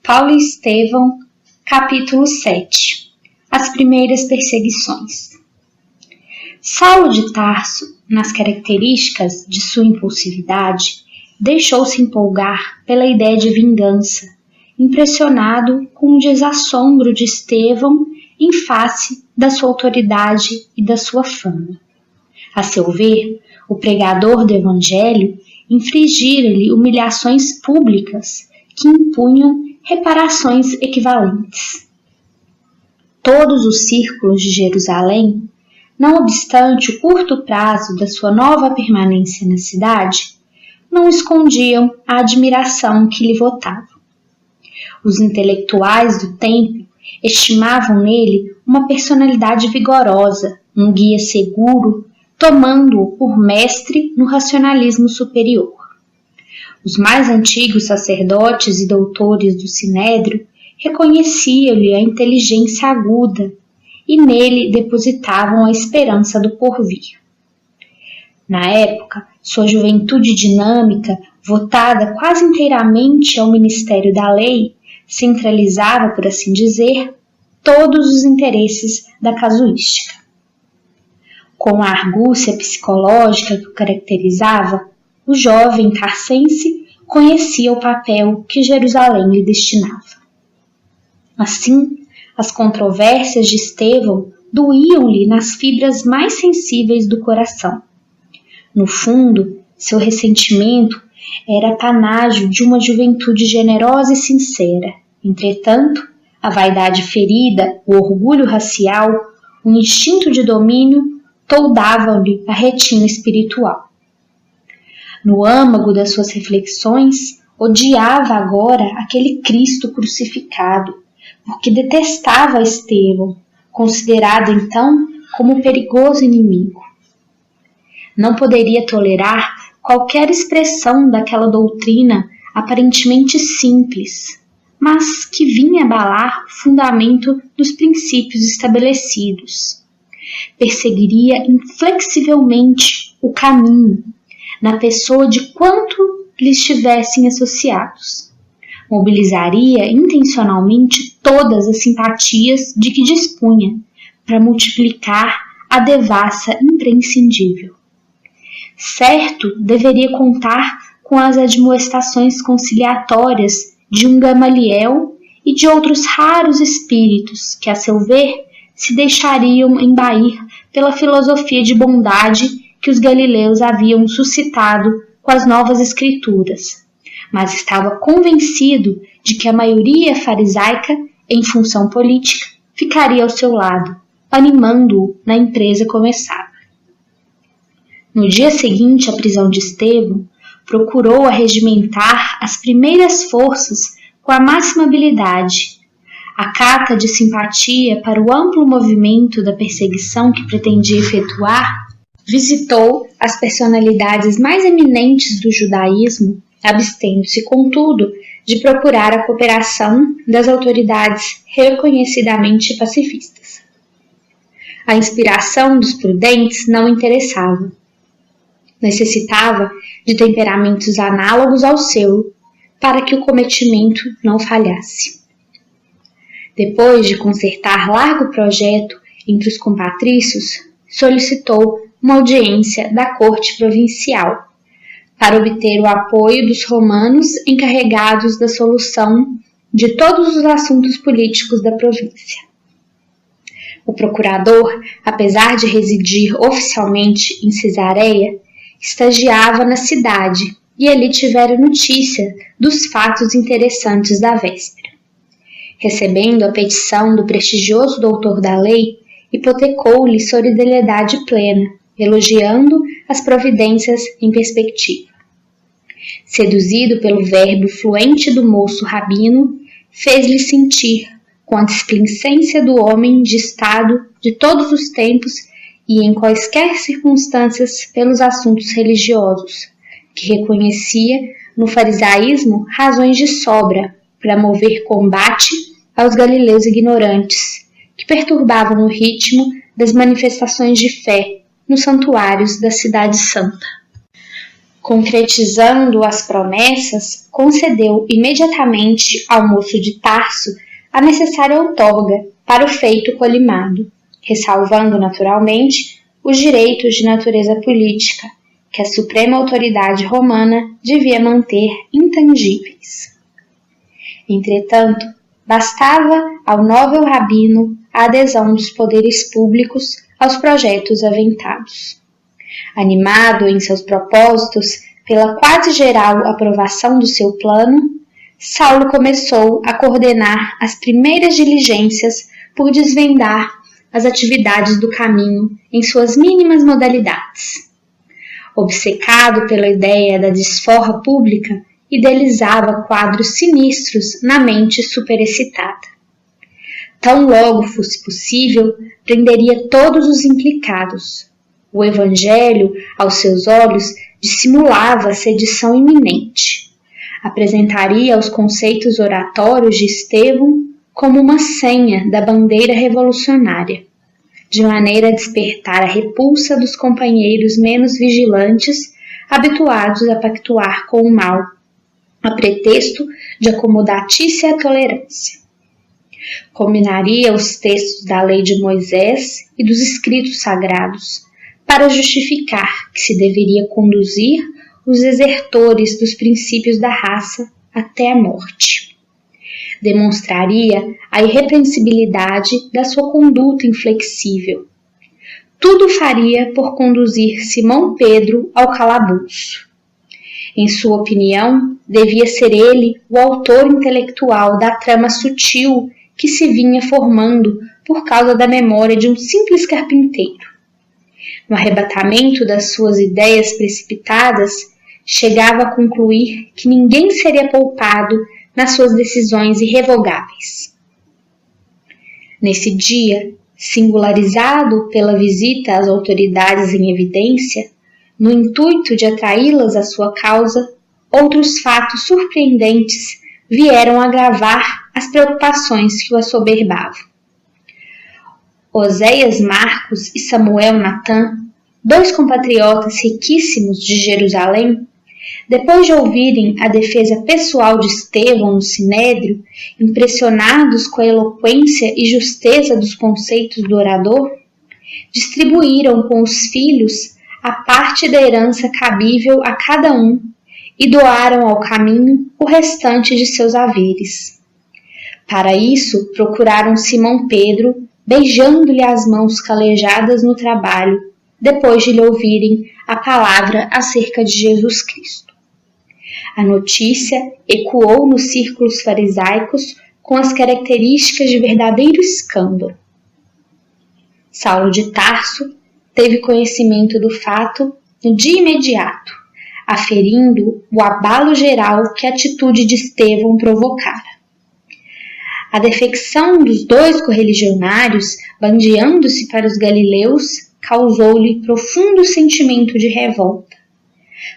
Paulo e Estevão, capítulo 7. As primeiras perseguições. Saulo de Tarso, nas características de sua impulsividade, deixou-se empolgar pela ideia de vingança, impressionado com o desassombro de Estevão em face da sua autoridade e da sua fama. A seu ver, o pregador do Evangelho infligira-lhe humilhações públicas que impunham reparações equivalentes. Todos os círculos de Jerusalém, não obstante o curto prazo da sua nova permanência na cidade, não escondiam a admiração que lhe votavam. Os intelectuais do tempo estimavam nele uma personalidade vigorosa, um guia seguro, tomando-o por mestre no racionalismo superior. Os mais antigos sacerdotes e doutores do Sinédrio reconheciam-lhe a inteligência aguda e nele depositavam a esperança do porvir. Na época, sua juventude dinâmica, votada quase inteiramente ao ministério da lei, centralizava, por assim dizer, todos os interesses da casuística. Com a argúcia psicológica que o caracterizava, o jovem tarcense conhecia o papel que Jerusalém lhe destinava. Assim, as controvérsias de Estevão doíam-lhe nas fibras mais sensíveis do coração. No fundo, seu ressentimento era panágio de uma juventude generosa e sincera. Entretanto, a vaidade ferida, o orgulho racial, o instinto de domínio toldavam-lhe a retina espiritual. No âmago das suas reflexões, odiava agora aquele Cristo crucificado, porque detestava Estevão, considerado então como perigoso inimigo. Não poderia tolerar qualquer expressão daquela doutrina aparentemente simples, mas que vinha abalar o fundamento dos princípios estabelecidos. Perseguiria inflexivelmente o caminho, na pessoa de quanto lhe estivessem associados. Mobilizaria intencionalmente todas as simpatias de que dispunha, para multiplicar a devassa imprescindível. Certo, deveria contar com as admoestações conciliatórias de um Gamaliel e de outros raros espíritos que, a seu ver, se deixariam embair pela filosofia de bondade que os galileus haviam suscitado com as novas escrituras, mas estava convencido de que a maioria farisaica, em função política, ficaria ao seu lado, animando-o na empresa começada. No dia seguinte à prisão de Estevão, procurou arregimentar as primeiras forças com a máxima habilidade. A cata de simpatia para o amplo movimento da perseguição que pretendia efetuar, visitou as personalidades mais eminentes do judaísmo, abstendo-se, contudo, de procurar a cooperação das autoridades reconhecidamente pacifistas. A inspiração dos prudentes não interessava. Necessitava de temperamentos análogos ao seu, para que o cometimento não falhasse. Depois de concertar largo projeto entre os compatrícios, solicitou uma audiência da corte provincial, para obter o apoio dos romanos encarregados da solução de todos os assuntos políticos da província. O procurador, apesar de residir oficialmente em Cesareia, estagiava na cidade e ali tivera notícia dos fatos interessantes da véspera. Recebendo a petição do prestigioso doutor da lei, hipotecou-lhe solidariedade plena, elogiando as providências em perspectiva. Seduzido pelo verbo fluente do moço rabino, fez-lhe sentir, com a displicência do homem de estado de todos os tempos e em quaisquer circunstâncias pelos assuntos religiosos, que reconhecia no farisaísmo razões de sobra para mover combate aos galileus ignorantes, que perturbavam o ritmo das manifestações de fé nos santuários da Cidade Santa. Concretizando as promessas, concedeu imediatamente ao moço de Tarso a necessária outorga para o feito colimado, ressalvando naturalmente os direitos de natureza política, que a suprema autoridade romana devia manter intangíveis. Entretanto, bastava ao novel rabino a adesão dos poderes públicos aos projetos aventados. Animado em seus propósitos pela quase geral aprovação do seu plano, Saulo começou a coordenar as primeiras diligências por desvendar as atividades do caminho em suas mínimas modalidades. Obcecado pela ideia da desforra pública, idealizava quadros sinistros na mente superexcitada. Tão logo fosse possível, prenderia todos os implicados. O Evangelho, aos seus olhos, dissimulava sedição iminente. Apresentaria os conceitos oratórios de Estevão como uma senha da bandeira revolucionária, de maneira a despertar a repulsa dos companheiros menos vigilantes, habituados a pactuar com o mal, a pretexto de acomodatícia tolerância. Combinaria os textos da lei de Moisés e dos escritos sagrados, para justificar que se deveria conduzir os desertores dos princípios da raça até a morte. Demonstraria a irrepreensibilidade da sua conduta inflexível. Tudo faria por conduzir Simão Pedro ao calabouço. Em sua opinião, devia ser ele o autor intelectual da trama sutil que se vinha formando por causa da memória de um simples carpinteiro. No arrebatamento das suas ideias precipitadas, chegava a concluir que ninguém seria poupado nas suas decisões irrevogáveis. Nesse dia, singularizado pela visita às autoridades em evidência, no intuito de atraí-las à sua causa, outros fatos surpreendentes vieram agravar as preocupações que o assoberbavam. Oséias Marcos e Samuel Natan, dois compatriotas riquíssimos de Jerusalém, depois de ouvirem a defesa pessoal de Estevão no Sinédrio, impressionados com a eloquência e justeza dos conceitos do orador, distribuíram com os filhos a parte da herança cabível a cada um e doaram ao caminho o restante de seus haveres. Para isso, procuraram Simão Pedro, beijando-lhe as mãos calejadas no trabalho, depois de lhe ouvirem a palavra acerca de Jesus Cristo. A notícia ecoou nos círculos farisaicos com as características de verdadeiro escândalo. Saulo de Tarso teve conhecimento do fato de imediato, aferindo o abalo geral que a atitude de Estevão provocara. A defecção dos dois correligionários, bandeando-se para os galileus, causou-lhe profundo sentimento de revolta.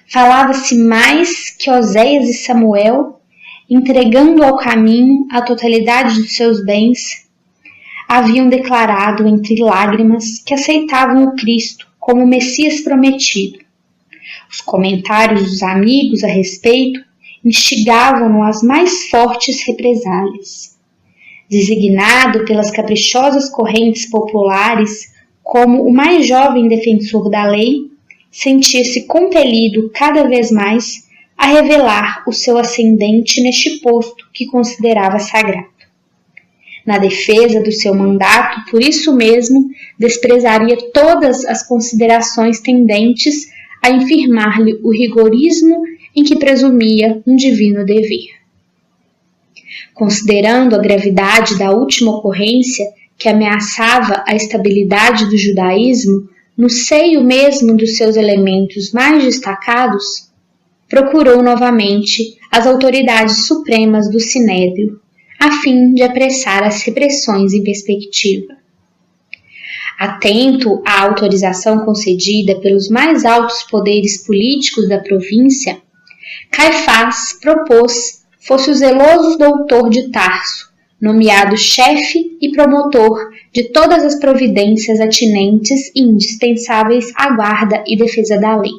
Falava-se mais que Oséias e Samuel, entregando ao caminho a totalidade dos seus bens, haviam declarado entre lágrimas que aceitavam o Cristo como o Messias prometido. Os comentários dos amigos a respeito instigavam-no às mais fortes represálias. Designado pelas caprichosas correntes populares como o mais jovem defensor da lei, sentia-se compelido cada vez mais a revelar o seu ascendente neste posto que considerava sagrado. Na defesa do seu mandato, por isso mesmo, desprezaria todas as considerações tendentes a infirmar-lhe o rigorismo em que presumia um divino dever. Considerando a gravidade da última ocorrência que ameaçava a estabilidade do judaísmo no seio mesmo dos seus elementos mais destacados, procurou novamente as autoridades supremas do Sinédrio, a fim de apressar as repressões em perspectiva. Atento à autorização concedida pelos mais altos poderes políticos da província, Caifás propôs fosse o zeloso doutor de Tarso, nomeado chefe e promotor de todas as providências atinentes e indispensáveis à guarda e defesa da lei.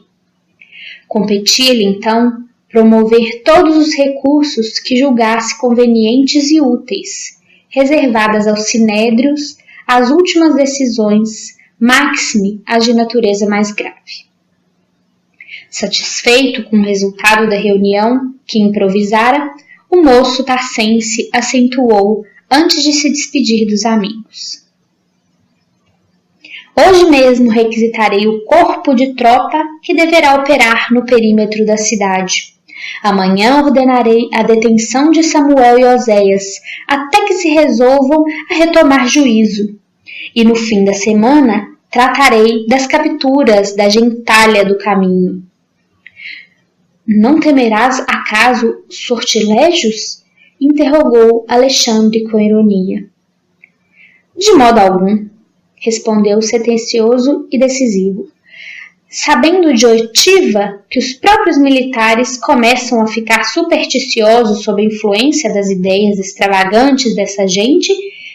Competia-lhe, então, promover todos os recursos que julgasse convenientes e úteis, reservadas aos sinédrios, as últimas decisões, máxime as de natureza mais grave. Satisfeito com o resultado da reunião, que improvisara, o moço tarcense acentuou antes de se despedir dos amigos. Hoje mesmo requisitarei o corpo de tropa que deverá operar no perímetro da cidade. Amanhã ordenarei a detenção de Samuel e Oséias, até que se resolvam a retomar juízo. E no fim da semana tratarei das capturas da gentalha do caminho. Não temerás, acaso, sortilégios? Interrogou Alexandre com ironia. De modo algum, respondeu sentencioso e decisivo. Sabendo de oitiva que os próprios militares começam a ficar supersticiosos sob a influência das ideias extravagantes dessa gente,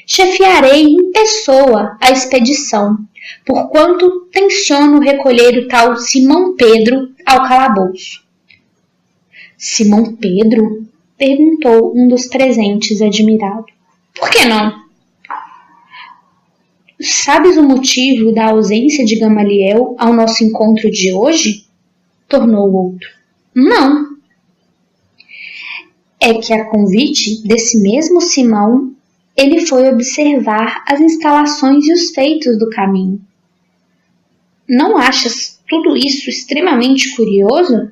chefiarei em pessoa a expedição, porquanto tenciono recolher o tal Simão Pedro ao calabouço. Simão Pedro? Perguntou um dos presentes admirado. Por que não? Sabes o motivo da ausência de Gamaliel ao nosso encontro de hoje? Tornou o outro. Não. É que a convite desse mesmo Simão, ele foi observar as instalações e os feitos do caminho. Não achas tudo isso extremamente curioso?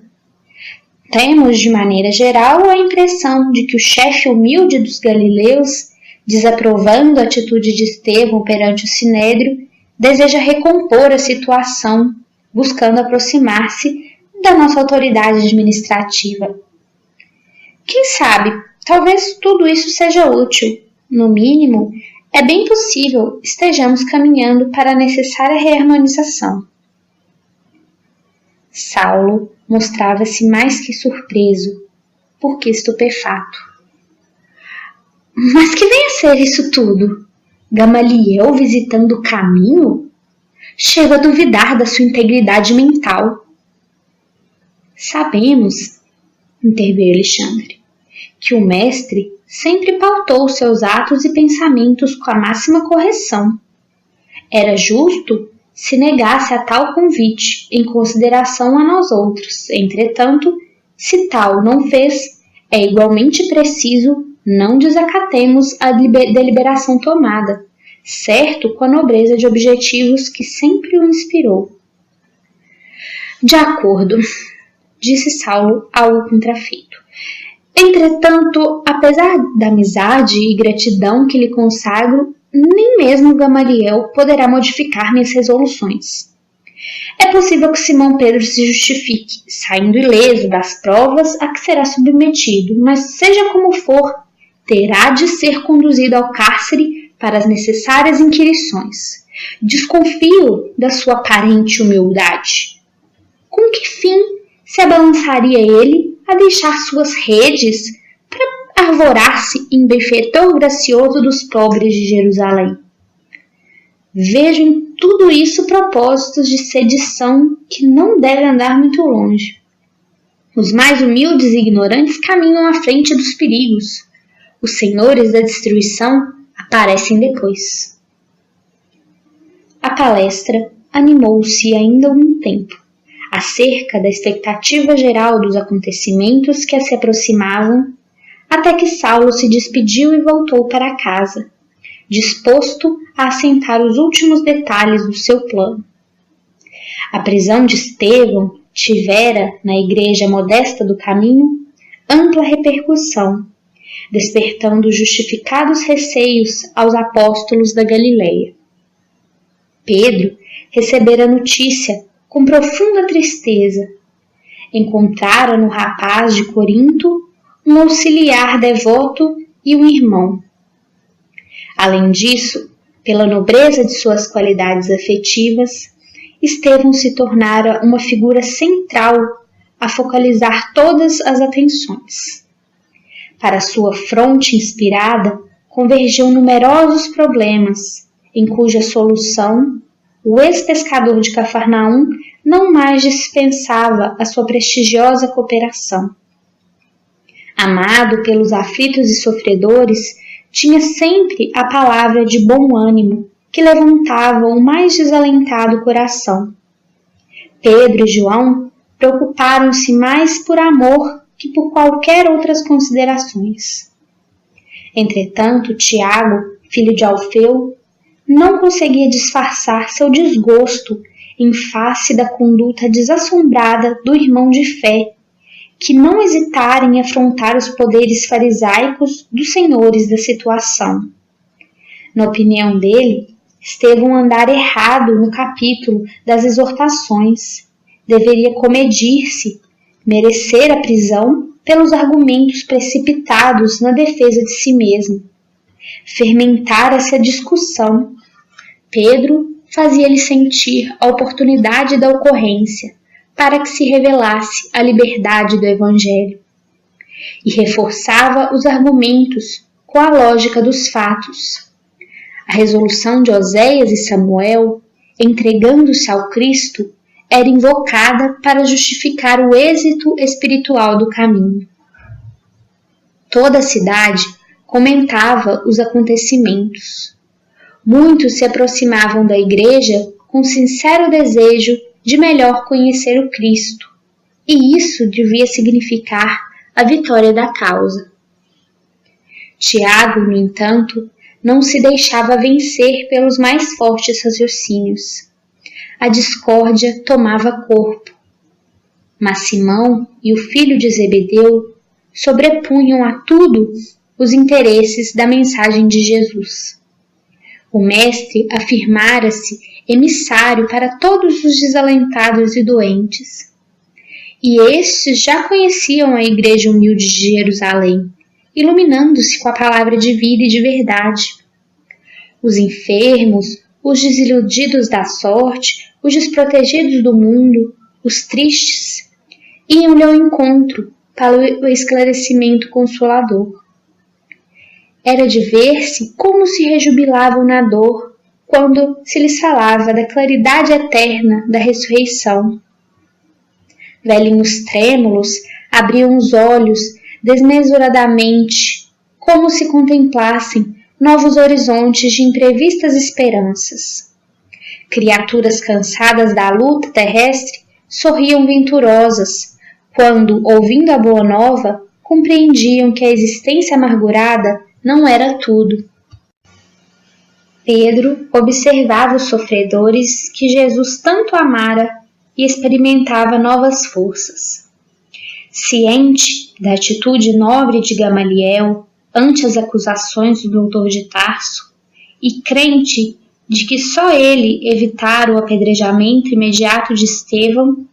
Temos, de maneira geral, a impressão de que o chefe humilde dos galileus, desaprovando a atitude de Estevão perante o sinédrio, deseja recompor a situação, buscando aproximar-se da nossa autoridade administrativa. Quem sabe, talvez tudo isso seja útil. No mínimo, é bem possível estejamos caminhando para a necessária reharmonização. Saulo mostrava-se mais que surpreso, porque estupefato. Mas que vem a ser isso tudo? Gamaliel visitando o caminho? Chego a duvidar da sua integridade mental. Sabemos, interveio Alexandre, que o mestre sempre pautou seus atos e pensamentos com a máxima correção. Era justo se negasse a tal convite em consideração a nós outros. Entretanto, se tal não fez, é igualmente preciso não desacatemos a deliberação tomada, certo com a nobreza de objetivos que sempre o inspirou. De acordo, disse Saulo ao contrafeito. Entretanto, apesar da amizade e gratidão que lhe consagro, nem mesmo Gamaliel poderá modificar minhas resoluções. É possível que Simão Pedro se justifique, saindo ileso das provas a que será submetido, mas seja como for, terá de ser conduzido ao cárcere para as necessárias inquirições. Desconfio da sua aparente humildade. Com que fim se abalançaria ele a deixar suas redes para arvorar-se em benfeitor gracioso dos pobres de Jerusalém? Vejo em tudo isso propósitos de sedição que não devem andar muito longe. Os mais humildes e ignorantes caminham à frente dos perigos. Os senhores da destruição aparecem depois. A palestra animou-se ainda algum tempo, acerca da expectativa geral dos acontecimentos que se aproximavam, até que Saulo se despediu e voltou para casa, disposto a assentar os últimos detalhes do seu plano. A prisão de Estevão tivera, na igreja modesta do caminho, ampla repercussão, despertando justificados receios aos apóstolos da Galileia. Pedro recebera a notícia com profunda tristeza. Encontrara no rapaz de Corinto um auxiliar devoto e um irmão. Além disso, pela nobreza de suas qualidades afetivas, Estevão se tornara uma figura central a focalizar todas as atenções. Para sua fronte inspirada convergiam numerosos problemas, em cuja solução o ex-pescador de Cafarnaum não mais dispensava a sua prestigiosa cooperação. Amado pelos aflitos e sofredores, tinha sempre a palavra de bom ânimo que levantava o mais desalentado coração. Pedro e João preocuparam-se mais por amor que por qualquer outras considerações. Entretanto, Tiago, filho de Alfeu, não conseguia disfarçar seu desgosto em face da conduta desassombrada do irmão de fé, que não hesitara em afrontar os poderes farisaicos dos senhores da situação. Na opinião dele, Estevão andara errado no capítulo das exortações. Deveria comedir-se, merecer a prisão pelos argumentos precipitados na defesa de si mesmo. Fermentara-se a discussão. Pedro fazia-lhe sentir a oportunidade da ocorrência para que se revelasse a liberdade do Evangelho e reforçava os argumentos com a lógica dos fatos. A resolução de Oséias e Samuel, entregando-se ao Cristo, era invocada para justificar o êxito espiritual do caminho. Toda a cidade comentava os acontecimentos. Muitos se aproximavam da igreja com sincero desejo de melhor conhecer o Cristo, e isso devia significar a vitória da causa. Tiago, no entanto, não se deixava vencer pelos mais fortes raciocínios. A discórdia tomava corpo. Mas Simão e o filho de Zebedeu sobrepunham a tudo os interesses da mensagem de Jesus. O mestre afirmara-se emissário para todos os desalentados e doentes. E estes já conheciam a igreja humilde de Jerusalém, iluminando-se com a palavra de vida e de verdade. Os enfermos, os desiludidos da sorte, os desprotegidos do mundo, os tristes, iam-lhe ao encontro para o esclarecimento consolador. Era de ver-se como se rejubilavam na dor quando se lhes falava da claridade eterna da ressurreição. Velhinhos trêmulos abriam os olhos desmesuradamente, como se contemplassem novos horizontes de imprevistas esperanças. Criaturas cansadas da luta terrestre sorriam venturosas, quando, ouvindo a boa nova, compreendiam que a existência amargurada não era tudo. Pedro observava os sofredores que Jesus tanto amara e experimentava novas forças. Ciente da atitude nobre de Gamaliel ante as acusações do doutor de Tarso e crente de que só ele evitara o apedrejamento imediato de Estevão,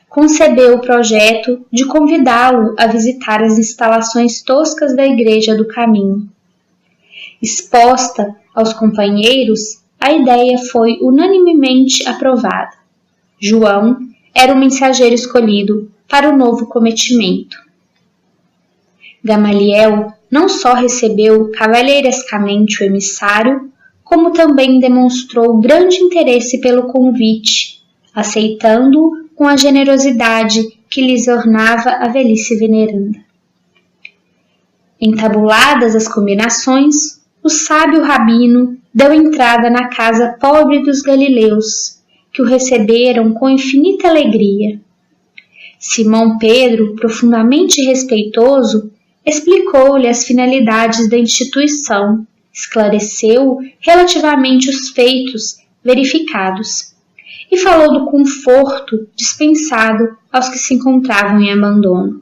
concebeu o projeto de convidá-lo a visitar as instalações toscas da Igreja do Caminho. Exposta aos companheiros, a ideia foi unanimemente aprovada. João era o mensageiro escolhido para o novo cometimento. Gamaliel não só recebeu cavalheirescamente o emissário, como também demonstrou grande interesse pelo convite, aceitando-o com a generosidade que lhes ornava a velhice veneranda. Entabuladas as combinações, o sábio rabino deu entrada na casa pobre dos galileus, que o receberam com infinita alegria. Simão Pedro, profundamente respeitoso, explicou-lhe as finalidades da instituição, esclareceu relativamente os feitos verificados e falou do conforto dispensado aos que se encontravam em abandono.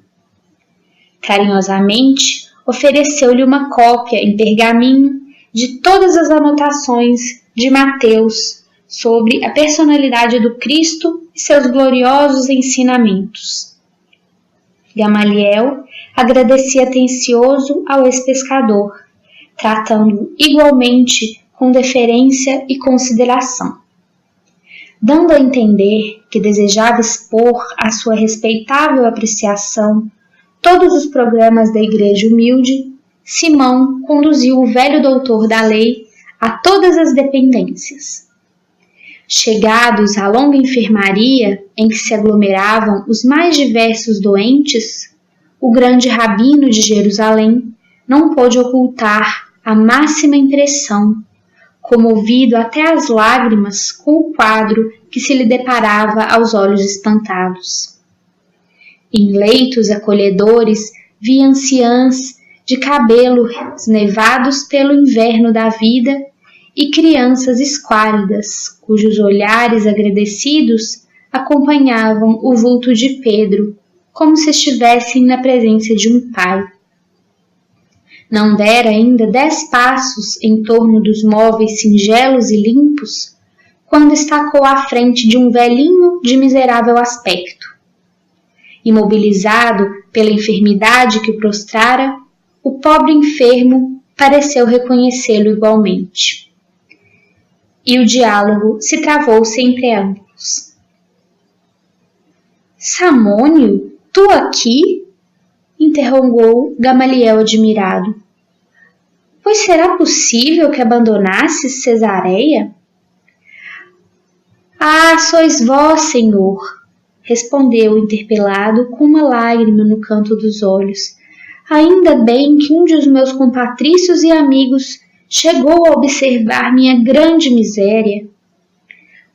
Carinhosamente, ofereceu-lhe uma cópia em pergaminho de todas as anotações de Mateus sobre a personalidade do Cristo e seus gloriosos ensinamentos. Gamaliel agradecia atencioso ao ex-pescador, tratando-o igualmente com deferência e consideração. Dando a entender que desejava expor à sua respeitável apreciação todos os programas da Igreja Humilde, Simão conduziu o velho doutor da lei a todas as dependências. Chegados à longa enfermaria em que se aglomeravam os mais diversos doentes, o grande rabino de Jerusalém não pôde ocultar a máxima impressão, comovido até às lágrimas com o quadro que se lhe deparava aos olhos espantados. Em leitos acolhedores via anciãs de cabelos nevados pelo inverno da vida e crianças esquálidas, cujos olhares agradecidos acompanhavam o vulto de Pedro, como se estivessem na presença de um pai. Não dera ainda 10 passos em torno dos móveis singelos e limpos, quando estacou à frente de um velhinho de miserável aspecto. Imobilizado pela enfermidade que o prostrara, o pobre enfermo pareceu reconhecê-lo igualmente. E o diálogo se travou sem preâmbulos. Samônio, tu aqui? Interrogou Gamaliel admirado. Pois será possível que abandonasses Cesareia? Ah, sois vós, Senhor, respondeu o interpelado com uma lágrima no canto dos olhos. Ainda bem que um dos meus compatrícios e amigos chegou a observar minha grande miséria.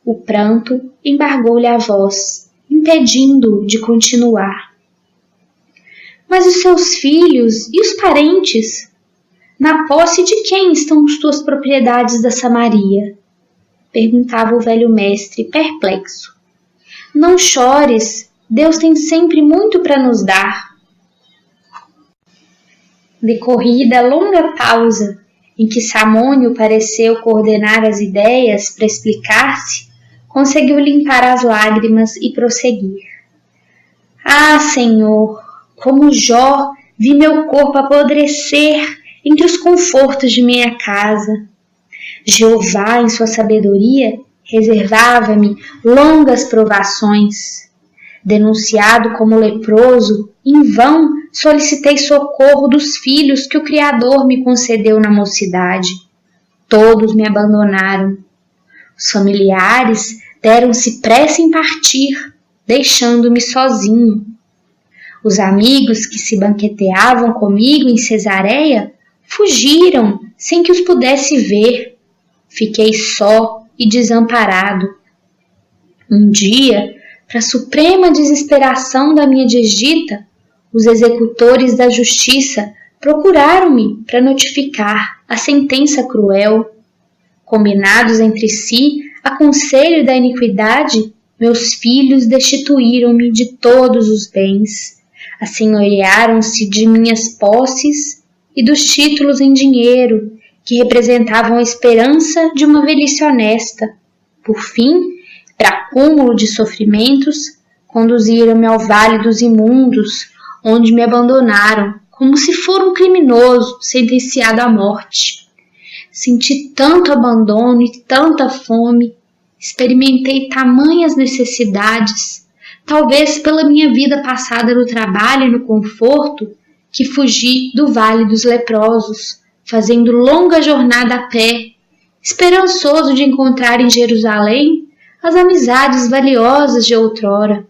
O pranto embargou-lhe a voz, impedindo-o de continuar. Mas os seus filhos e os parentes? Na posse de quem estão as tuas propriedades da Samaria? Perguntava o velho mestre, perplexo. Não chores, Deus tem sempre muito para nos dar. Decorrida a longa pausa, em que Samônio pareceu coordenar as ideias para explicar-se, conseguiu limpar as lágrimas e prosseguir. Ah, Senhor, como Jó, vi meu corpo apodrecer entre os confortos de minha casa. Jeová, em sua sabedoria, reservava-me longas provações. Denunciado como leproso, em vão solicitei socorro dos filhos que o Criador me concedeu na mocidade. Todos me abandonaram. Os familiares deram-se pressa em partir, deixando-me sozinho. Os amigos que se banqueteavam comigo em Cesareia fugiram sem que os pudesse ver. Fiquei só e desamparado. Um dia, para a suprema desesperação da minha digita, os executores da justiça procuraram-me para notificar a sentença cruel. Combinados entre si a conselho da iniquidade, meus filhos destituíram-me de todos os bens, assenhorearam-se de minhas posses e dos títulos em dinheiro que representavam a esperança de uma velhice honesta. Por fim, para cúmulo de sofrimentos, conduziram-me ao vale dos imundos, onde me abandonaram como se for um criminoso sentenciado à morte. Senti tanto abandono e tanta fome, experimentei tamanhas necessidades, talvez pela minha vida passada no trabalho e no conforto, que fugi do vale dos leprosos, fazendo longa jornada a pé, esperançoso de encontrar em Jerusalém as amizades valiosas de outrora.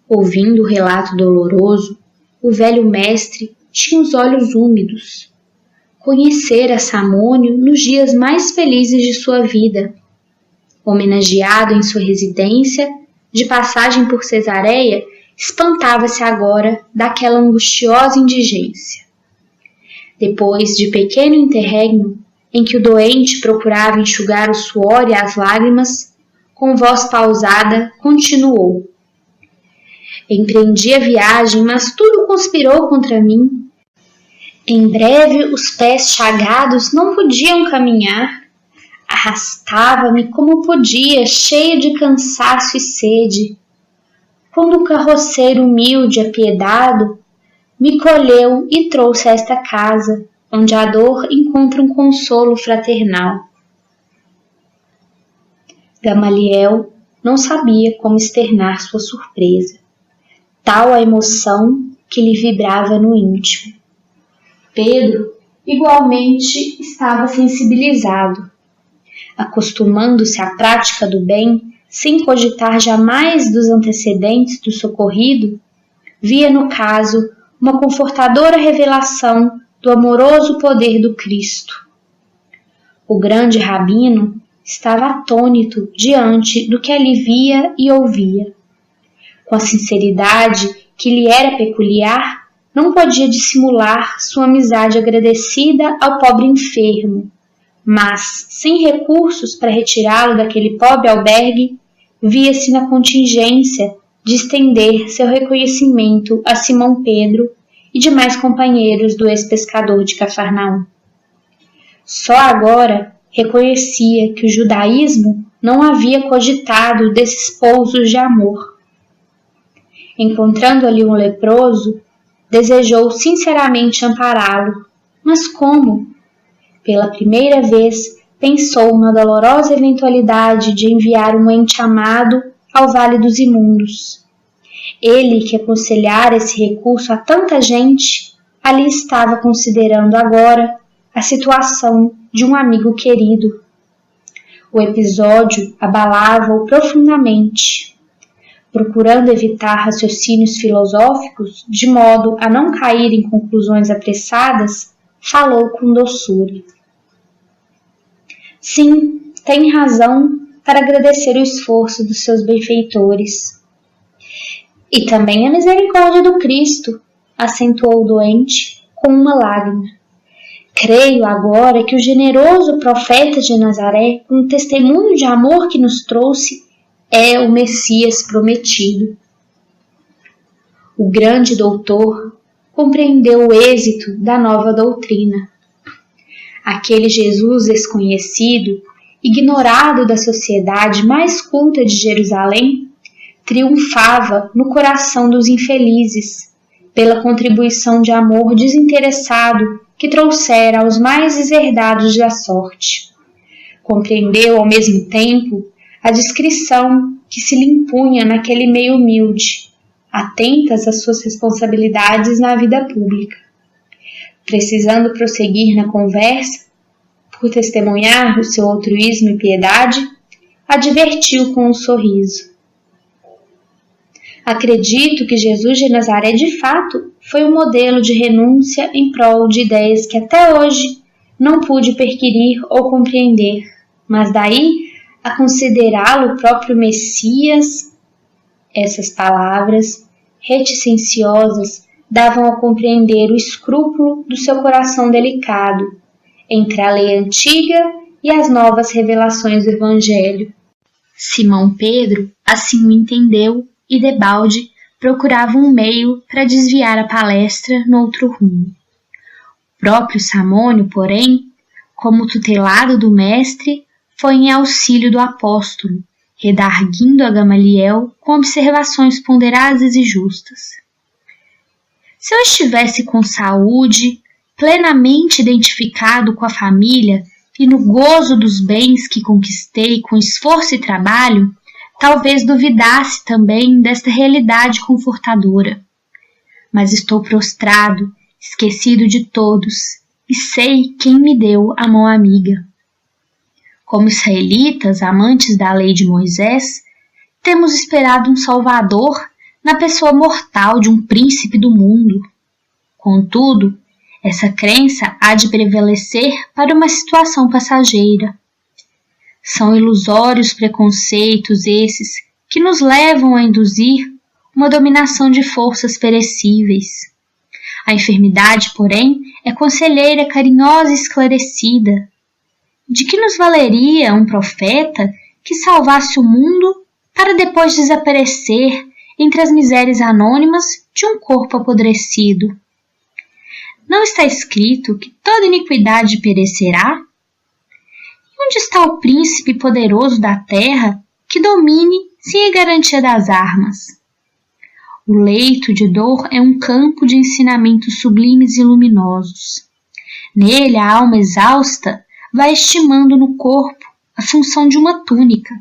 Ouvindo o relato doloroso, o velho mestre tinha os olhos úmidos. Conhecera Samônio nos dias mais felizes de sua vida. Homenageado em sua residência, de passagem por Cesareia, espantava-se agora daquela angustiosa indigência. Depois de pequeno interregno, em que o doente procurava enxugar o suor e as lágrimas, com voz pausada, continuou. Empreendi a viagem, mas tudo conspirou contra mim. Em breve os pés chagados não podiam caminhar. Arrastava-me como podia, cheio de cansaço e sede. Quando o carroceiro humilde, apiedado, me colheu e trouxe a esta casa, onde a dor encontra um consolo fraternal. Gamaliel não sabia como externar sua surpresa, tal a emoção que lhe vibrava no íntimo. Pedro, igualmente, estava sensibilizado. acostumando-se à prática do bem, sem cogitar jamais dos antecedentes do socorrido, via no caso uma confortadora revelação do amoroso poder do Cristo. O grande rabino estava atônito diante do que ali via e ouvia. Com a sinceridade que lhe era peculiar, não podia dissimular sua amizade agradecida ao pobre enfermo, mas, sem recursos para retirá-lo daquele pobre albergue, via-se na contingência de estender seu reconhecimento a Simão Pedro e demais companheiros do ex-pescador de Cafarnaum. Só agora reconhecia que o judaísmo não havia cogitado desses pousos de amor. Encontrando ali um leproso, desejou sinceramente ampará-lo, mas como? Pela primeira vez pensou na dolorosa eventualidade de enviar um ente amado ao Vale dos Imundos. Ele, que aconselhara esse recurso a tanta gente, ali estava considerando agora a situação de um amigo querido. O episódio abalava-o profundamente. Procurando evitar raciocínios filosóficos, de modo a não cair em conclusões apressadas, falou com doçura. Sim, tem razão para agradecer o esforço dos seus benfeitores. E também a misericórdia do Cristo, acentuou o doente com uma lágrima. Creio agora que o generoso profeta de Nazaré, com o testemunho de amor que nos trouxe, é o Messias prometido. O grande doutor compreendeu o êxito da nova doutrina. Aquele Jesus desconhecido, ignorado da sociedade mais culta de Jerusalém, triunfava no coração dos infelizes, pela contribuição de amor desinteressado que trouxera aos mais esverdados da sorte. Compreendeu, ao mesmo tempo, a discrição que se lhe impunha naquele meio humilde, atentas às suas responsabilidades na vida pública. Precisando prosseguir na conversa, por testemunhar o seu altruísmo e piedade, advertiu com um sorriso. Acredito que Jesus de Nazaré, de fato, foi um modelo de renúncia em prol de ideias que até hoje não pude perquirir ou compreender, mas daí a considerá-lo o próprio Messias. Essas palavras, reticenciosas, davam a compreender o escrúpulo do seu coração delicado, entre a lei antiga e as novas revelações do Evangelho. Simão Pedro assim o entendeu e debalde procurava um meio para desviar a palestra no outro rumo. O próprio Samônio, porém, como tutelado do mestre, foi em auxílio do apóstolo, redarguindo a Gamaliel com observações ponderadas e justas. Se eu estivesse com saúde, plenamente identificado com a família e no gozo dos bens que conquistei com esforço e trabalho, talvez duvidasse também desta realidade confortadora. Mas estou prostrado, esquecido de todos, e sei quem me deu a mão amiga. Como israelitas, amantes da lei de Moisés, temos esperado um Salvador na pessoa mortal de um príncipe do mundo. Contudo, essa crença há de prevalecer para uma situação passageira. São ilusórios preconceitos esses que nos levam a induzir uma dominação de forças perecíveis. A enfermidade, porém, é conselheira carinhosa e esclarecida. De que nos valeria um profeta que salvasse o mundo para depois desaparecer entre as misérias anônimas de um corpo apodrecido? Não está escrito que toda iniquidade perecerá? E onde está o príncipe poderoso da terra que domine sem a garantia das armas? O leito de dor é um campo de ensinamentos sublimes e luminosos. Nele a alma exausta vai estimando no corpo a função de uma túnica.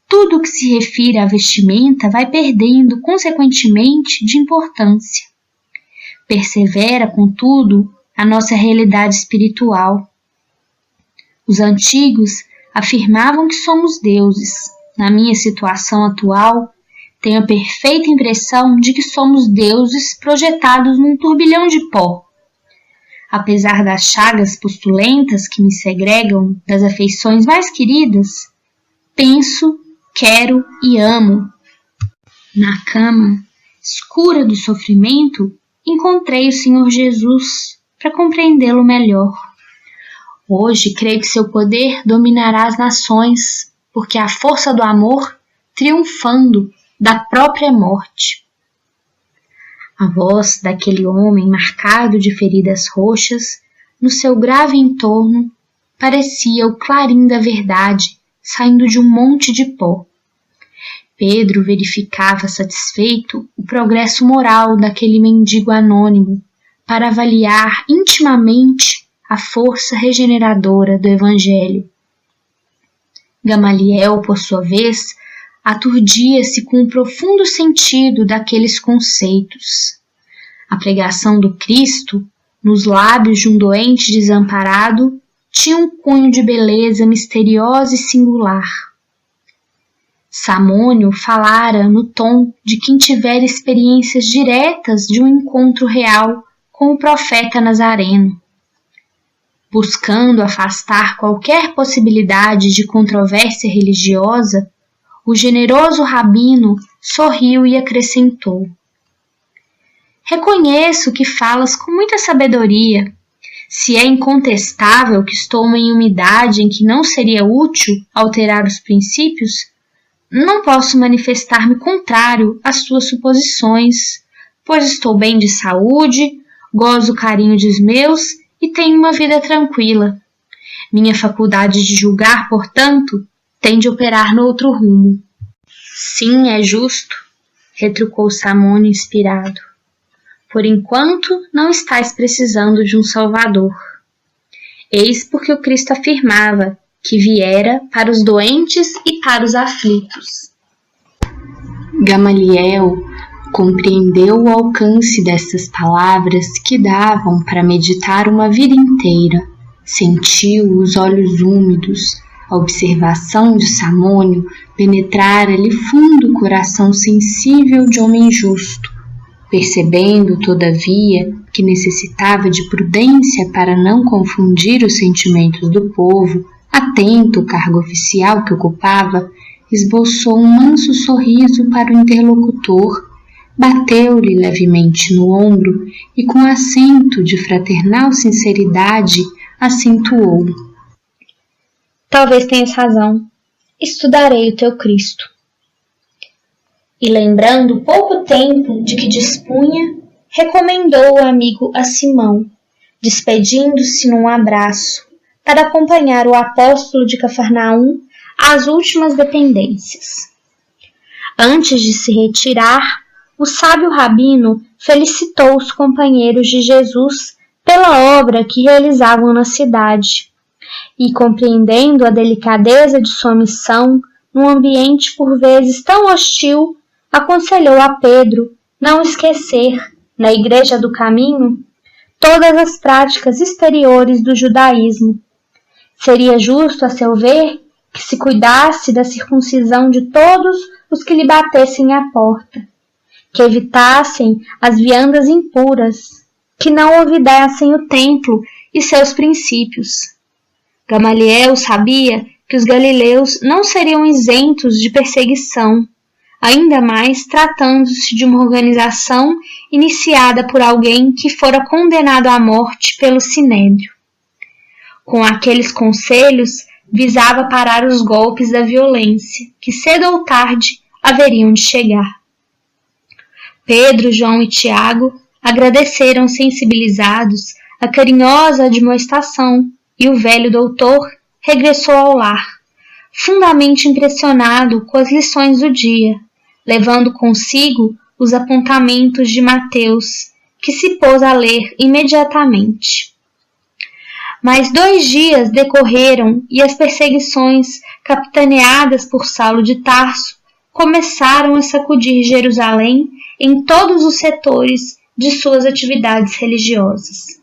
Tudo o que se refere à vestimenta vai perdendo, consequentemente, de importância. Persevera, contudo, a nossa realidade espiritual. Os antigos afirmavam que somos deuses. Na minha situação atual, tenho a perfeita impressão de que somos deuses projetados num turbilhão de pó. Apesar das chagas pustulentas que me segregam das afeições mais queridas, penso, quero e amo. Na cama escura do sofrimento, encontrei o Senhor Jesus para compreendê-lo melhor. Hoje creio que seu poder dominará as nações, porque a força do amor triunfando da própria morte. A voz daquele homem marcado de feridas roxas, no seu grave entorno, parecia o clarim da verdade saindo de um monte de pó. Pedro verificava satisfeito o progresso moral daquele mendigo anônimo para avaliar intimamente a força regeneradora do Evangelho. Gamaliel, por sua vez, aturdia-se com o profundo sentido daqueles conceitos. A pregação do Cristo, nos lábios de um doente desamparado, tinha um cunho de beleza misteriosa e singular. Samônio falara no tom de quem tivera experiências diretas de um encontro real com o profeta nazareno. Buscando afastar qualquer possibilidade de controvérsia religiosa, o generoso rabino sorriu e acrescentou: reconheço que falas com muita sabedoria. Se é incontestável que estou em uma idade em que não seria útil alterar os princípios, não posso manifestar-me contrário às tuas suposições, pois estou bem de saúde, gozo o carinho dos meus e tenho uma vida tranquila. Minha faculdade de julgar, portanto, tem de operar no outro rumo. Sim, é justo, retrucou Samônio inspirado. Por enquanto, não estais precisando de um Salvador. Eis porque o Cristo afirmava que viera para os doentes e para os aflitos. Gamaliel compreendeu o alcance destas palavras que davam para meditar uma vida inteira. Sentiu os olhos úmidos, a observação de Samônio penetrar-lhe fundo o coração sensível de homem justo. Percebendo, todavia, que necessitava de prudência para não confundir os sentimentos do povo, atento ao cargo oficial que ocupava, esboçou um manso sorriso para o interlocutor, bateu-lhe levemente no ombro e, com acento de fraternal sinceridade, acentuou: talvez tenhas razão, estudarei o teu Cristo. E lembrando o pouco tempo de que dispunha, recomendou o amigo a Simão, despedindo-se num abraço, para acompanhar o apóstolo de Cafarnaum às últimas dependências. Antes de se retirar, o sábio rabino felicitou os companheiros de Jesus pela obra que realizavam na cidade, e, compreendendo a delicadeza de sua missão num ambiente por vezes tão hostil, aconselhou a Pedro não esquecer, na Igreja do Caminho, todas as práticas exteriores do judaísmo. Seria justo, a seu ver, que se cuidasse da circuncisão de todos os que lhe batessem à porta, que evitassem as viandas impuras, que não olvidassem o templo e seus princípios. Gamaliel sabia que os galileus não seriam isentos de perseguição, ainda mais tratando-se de uma organização iniciada por alguém que fora condenado à morte pelo Sinédrio. Com aqueles conselhos, visava parar os golpes da violência, que cedo ou tarde haveriam de chegar. Pedro, João e Tiago agradeceram sensibilizados a carinhosa admoestação e o velho doutor regressou ao lar, fundamente impressionado com as lições do dia, levando consigo os apontamentos de Mateus, que se pôs a ler imediatamente. Mas 2 dias decorreram e as perseguições, capitaneadas por Saulo de Tarso, começaram a sacudir Jerusalém em todos os setores de suas atividades religiosas.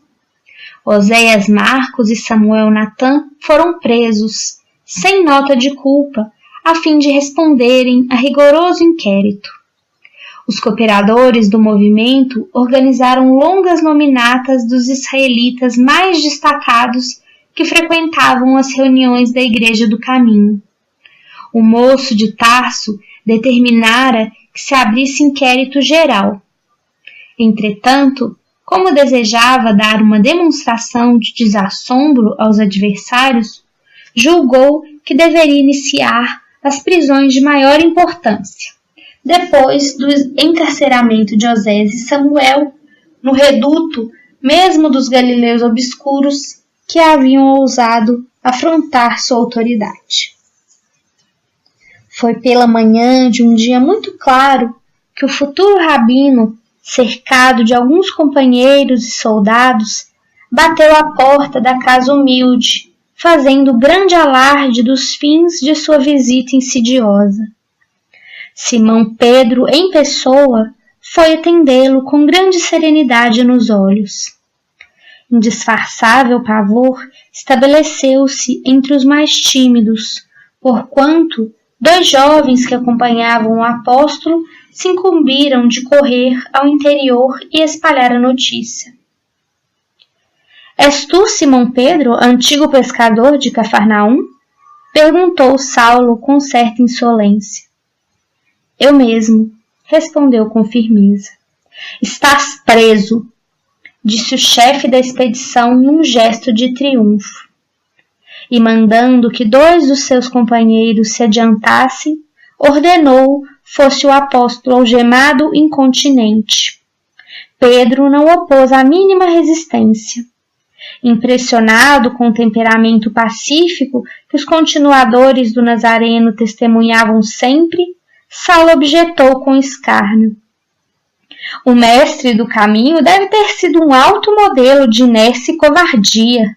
Oséias Marcos e Samuel Natã foram presos, sem nota de culpa, a fim de responderem a rigoroso inquérito. Os cooperadores do movimento organizaram longas nominatas dos israelitas mais destacados que frequentavam as reuniões da Igreja do Caminho. O moço de Tarso determinara que se abrisse inquérito geral. Entretanto, como desejava dar uma demonstração de desassombro aos adversários, julgou que deveria iniciar as prisões de maior importância, depois do encarceramento de Osés e Samuel, no reduto mesmo dos galileus obscuros que haviam ousado afrontar sua autoridade. Foi pela manhã de um dia muito claro que o futuro rabino, cercado de alguns companheiros e soldados, bateu à porta da casa humilde, fazendo grande alarde dos fins de sua visita insidiosa. Simão Pedro, em pessoa, foi atendê-lo com grande serenidade nos olhos. Indisfarçável pavor estabeleceu-se entre os mais tímidos, porquanto 2 jovens que acompanhavam o apóstolo se incumbiram de correr ao interior e espalhar a notícia. És tu, Simão Pedro, antigo pescador de Cafarnaum? Perguntou Saulo com certa insolência. Eu mesmo, respondeu com firmeza. Estás preso, disse o chefe da expedição num gesto de triunfo. E mandando que 2 dos seus companheiros se adiantassem, ordenou fosse o apóstolo algemado incontinente. Pedro não opôs a mínima resistência. Impressionado com o temperamento pacífico que os continuadores do Nazareno testemunhavam sempre, Saulo objetou com escárnio. O mestre do caminho deve ter sido um alto modelo de inércia e covardia.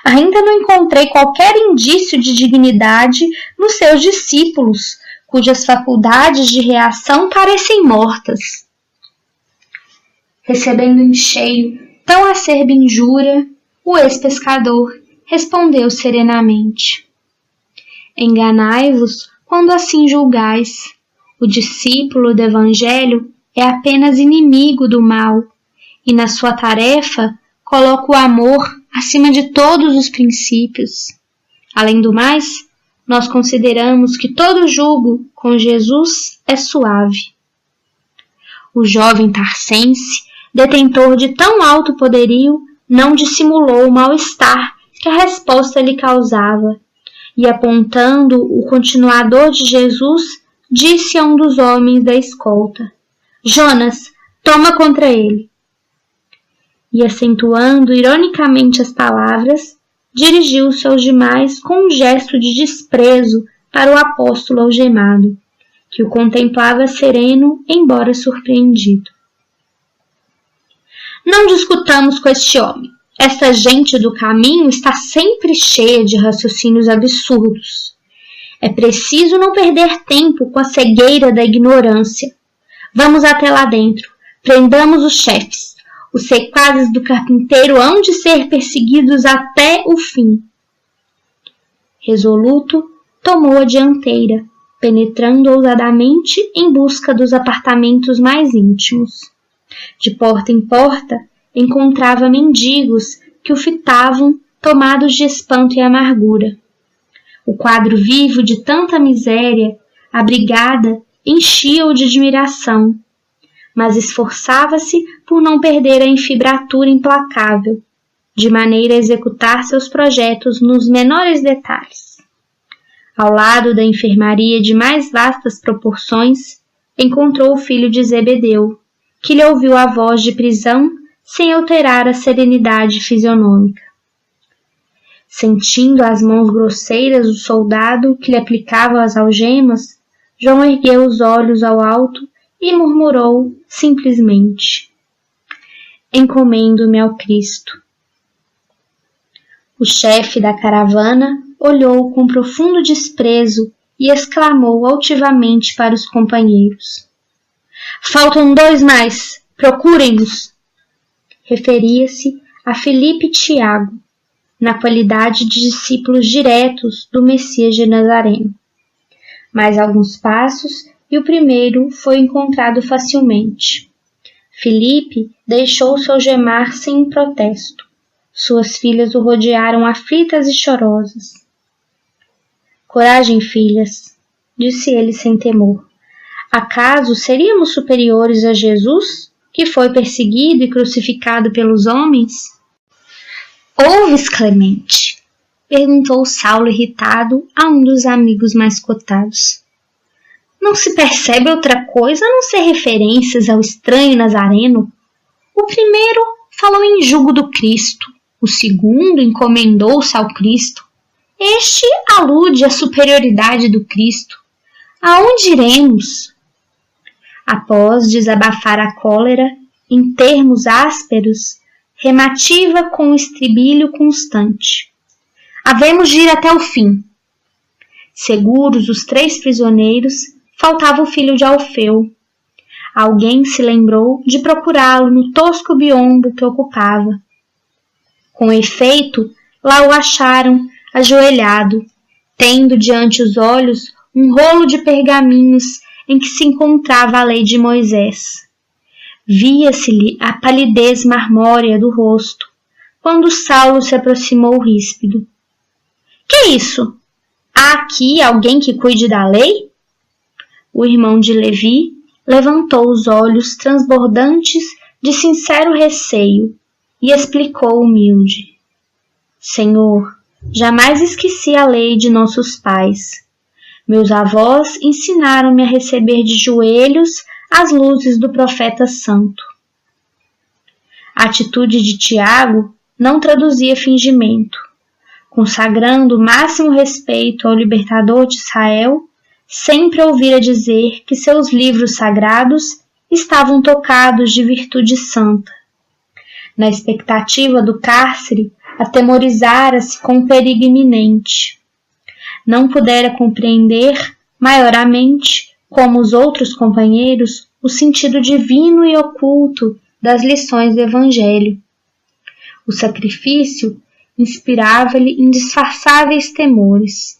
Ainda não encontrei qualquer indício de dignidade nos seus discípulos, cujas faculdades de reação parecem mortas. Recebendo em cheio tão acerba injúria, o ex-pescador respondeu serenamente. Enganai-vos quando assim julgais. O discípulo do Evangelho é apenas inimigo do mal, e na sua tarefa coloca o amor acima de todos os princípios. Além do mais, nós consideramos que todo jugo com Jesus é suave. O jovem tarsense, detentor de tão alto poderio, não dissimulou o mal-estar que a resposta lhe causava, e apontando o continuador de Jesus, disse a um dos homens da escolta, Jonas, toma contra ele. E acentuando ironicamente as palavras, dirigiu-se aos demais com um gesto de desprezo para o apóstolo algemado, que o contemplava sereno, embora surpreendido. Não discutamos com este homem. Esta gente do caminho está sempre cheia de raciocínios absurdos. É preciso não perder tempo com a cegueira da ignorância. Vamos até lá dentro. Prendamos os chefes. Os sequazes do carpinteiro hão de ser perseguidos até o fim. Resoluto, tomou a dianteira, penetrando ousadamente em busca dos apartamentos mais íntimos. De porta em porta, encontrava mendigos que o fitavam, tomados de espanto e amargura. O quadro vivo de tanta miséria, abrigada, enchia-o de admiração, mas esforçava-se por não perder a enfibratura implacável, de maneira a executar seus projetos nos menores detalhes. Ao lado da enfermaria de mais vastas proporções, encontrou o filho de Zebedeu, que lhe ouviu a voz de prisão sem alterar a serenidade fisionômica. Sentindo as mãos grosseiras do soldado que lhe aplicava as algemas, João ergueu os olhos ao alto e murmurou simplesmente: Encomendo-me ao Cristo. O chefe da caravana olhou com profundo desprezo e exclamou altivamente para os companheiros: Faltam 2 mais, procurem-nos. Referia-se a Filipe e Tiago. na qualidade de discípulos diretos do Messias de Nazareno. Mais alguns passos e o primeiro foi encontrado facilmente. Filipe deixou-se algemar sem protesto. Suas filhas o rodearam aflitas e chorosas. Coragem, filhas, disse ele sem temor. Acaso seríamos superiores a Jesus, que foi perseguido e crucificado pelos homens? Ouves, Clemente? Perguntou Saulo irritado a um dos amigos mais cotados. Não se percebe outra coisa a não ser referências ao estranho Nazareno? O primeiro falou em jugo do Cristo, o segundo encomendou-se ao Cristo. Este alude à superioridade do Cristo. Aonde iremos? Após desabafar a cólera, em termos ásperos, remativa com um estribilho constante. Havemos de ir até o fim. Seguros os 3 prisioneiros, faltava o filho de Alfeu. Alguém se lembrou de procurá-lo no tosco biombo que ocupava. Com efeito, lá o acharam, ajoelhado, tendo diante os olhos um rolo de pergaminhos em que se encontrava a lei de Moisés. Via-se-lhe a palidez marmórea do rosto, quando Saulo se aproximou ríspido. — Que é isso? Há aqui alguém que cuide da lei? O irmão de Levi levantou os olhos transbordantes de sincero receio e explicou humilde. — Senhor, jamais esqueci a lei de nossos pais. Meus avós ensinaram-me a receber de joelhos as luzes do profeta santo. A atitude de Tiago não traduzia fingimento. Consagrando o máximo respeito ao libertador de Israel, sempre ouvira dizer que seus livros sagrados estavam tocados de virtude santa. Na expectativa do cárcere, atemorizara-se com o perigo iminente. Não pudera compreender maiormente, como os outros companheiros, o sentido divino e oculto das lições do Evangelho. O sacrifício inspirava-lhe indisfarçáveis temores.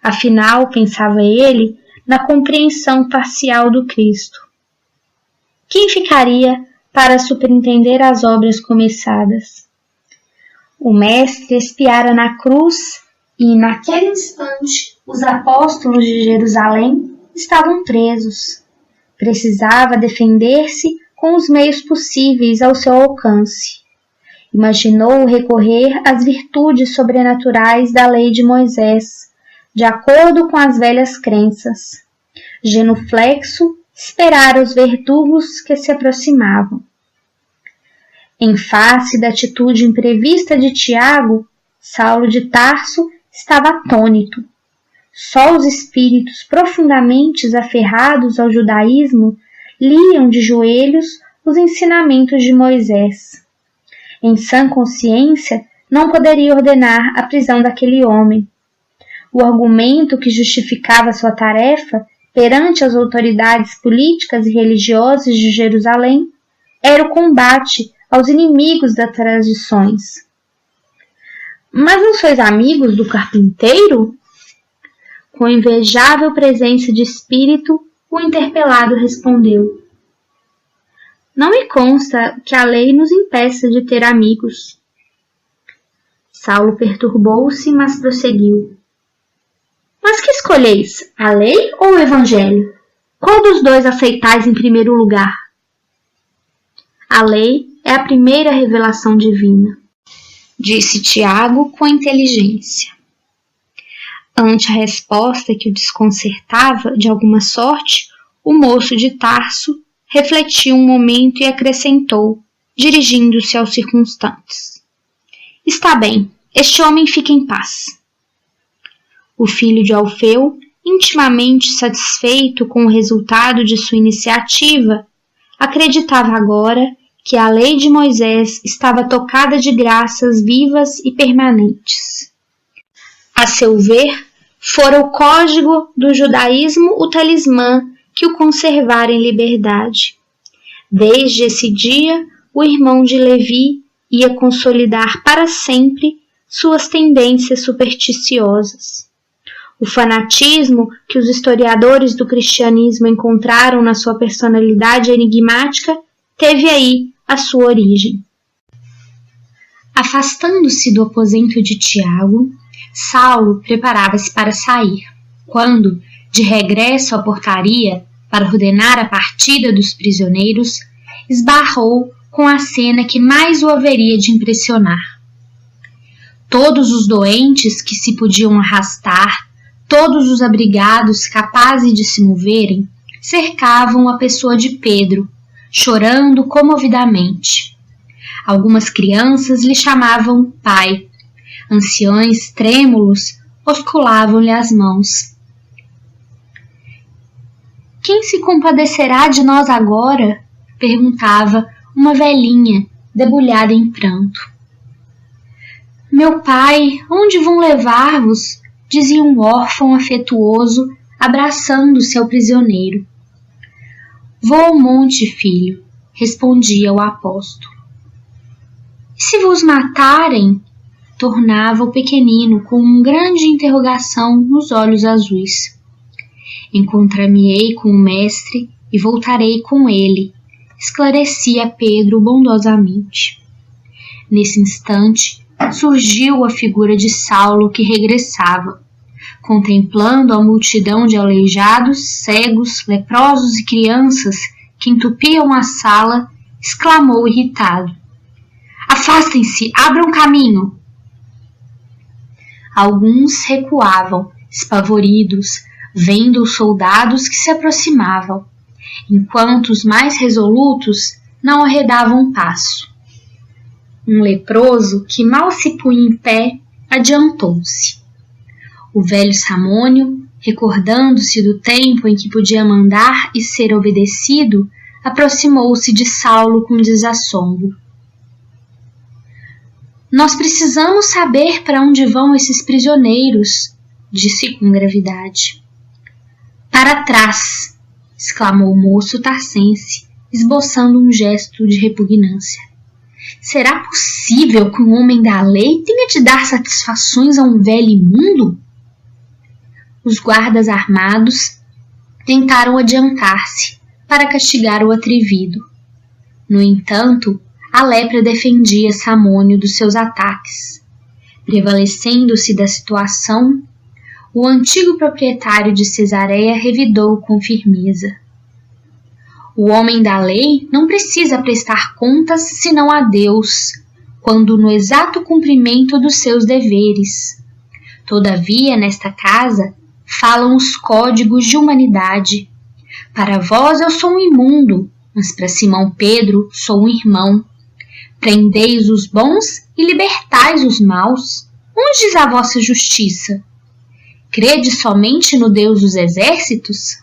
Afinal, pensava ele, na compreensão parcial do Cristo. Quem ficaria para superintender as obras começadas? O Mestre espiara na cruz e, naquele instante, os apóstolos de Jerusalém estavam presos. Precisava defender-se com os meios possíveis ao seu alcance. Imaginou recorrer às virtudes sobrenaturais da lei de Moisés, de acordo com as velhas crenças. Genuflexo, esperara os verdugos que se aproximavam. Em face da atitude imprevista de Tiago, Saulo de Tarso estava atônito. Só os espíritos profundamente aferrados ao judaísmo liam de joelhos os ensinamentos de Moisés. Em sã consciência, não poderia ordenar a prisão daquele homem. O argumento que justificava sua tarefa perante as autoridades políticas e religiosas de Jerusalém era o combate aos inimigos das tradições. Mas não sois amigos do carpinteiro? Com invejável presença de espírito, o interpelado respondeu: Não me consta que a lei nos impeça de ter amigos. Saulo perturbou-se, mas prosseguiu: Mas que escolheis, a lei ou o evangelho? Qual dos dois aceitais em primeiro lugar? A lei é a primeira revelação divina, disse Tiago com inteligência. Ante a resposta que o desconcertava de alguma sorte, o moço de Tarso refletiu um momento e acrescentou, dirigindo-se aos circunstantes: Está bem, este homem fica em paz. O filho de Alfeu, intimamente satisfeito com o resultado de sua iniciativa, acreditava agora que a lei de Moisés estava tocada de graças vivas e permanentes. A seu ver, fora o código do judaísmo o talismã que o conservara em liberdade. Desde esse dia, o irmão de Levi ia consolidar para sempre suas tendências supersticiosas. O fanatismo que os historiadores do cristianismo encontraram na sua personalidade enigmática teve aí a sua origem. Afastando-se do aposento de Tiago, Saulo preparava-se para sair, quando, de regresso à portaria para ordenar a partida dos prisioneiros, esbarrou com a cena que mais o haveria de impressionar. Todos os doentes que se podiam arrastar, todos os abrigados capazes de se moverem, cercavam a pessoa de Pedro, chorando comovidamente. Algumas crianças lhe chamavam pai. Anciões trêmulos osculavam-lhe as mãos. Quem se compadecerá de nós agora? Perguntava uma velhinha debulhada em pranto. Meu pai, onde vão levar-vos? Dizia um órfão afetuoso, abraçando-se ao prisioneiro. Vou ao monte, filho, respondia o apóstolo. E se vos matarem? Tornava o pequenino com uma grande interrogação nos olhos azuis. Encontrar-me-ei com o mestre e voltarei com ele, esclarecia Pedro bondosamente. Nesse instante, surgiu a figura de Saulo que regressava, contemplando a multidão de aleijados, cegos, leprosos e crianças que entupiam a sala, exclamou irritado. Afastem-se, abram caminho! Alguns recuavam, espavoridos, vendo os soldados que se aproximavam, enquanto os mais resolutos não arredavam passo. Um leproso, que mal se punha em pé, adiantou-se. O velho Samônio, recordando-se do tempo em que podia mandar e ser obedecido, aproximou-se de Saulo com desassombro. Nós precisamos saber para onde vão esses prisioneiros, disse com gravidade. Para trás, exclamou o moço tarcense, esboçando um gesto de repugnância. Será possível que um homem da lei tenha de dar satisfações a um velho imundo? Os guardas armados tentaram adiantar-se para castigar o atrevido. No entanto, a lepra defendia Samônio dos seus ataques. Prevalecendo-se da situação, o antigo proprietário de Cesareia revidou com firmeza. O homem da lei não precisa prestar contas senão a Deus, quando no exato cumprimento dos seus deveres. Todavia, nesta casa, falam os códigos de humanidade. Para vós eu sou um imundo, mas para Simão Pedro sou um irmão. Prendeis os bons e libertais os maus. Onde diz a vossa justiça? Crede somente no Deus dos exércitos?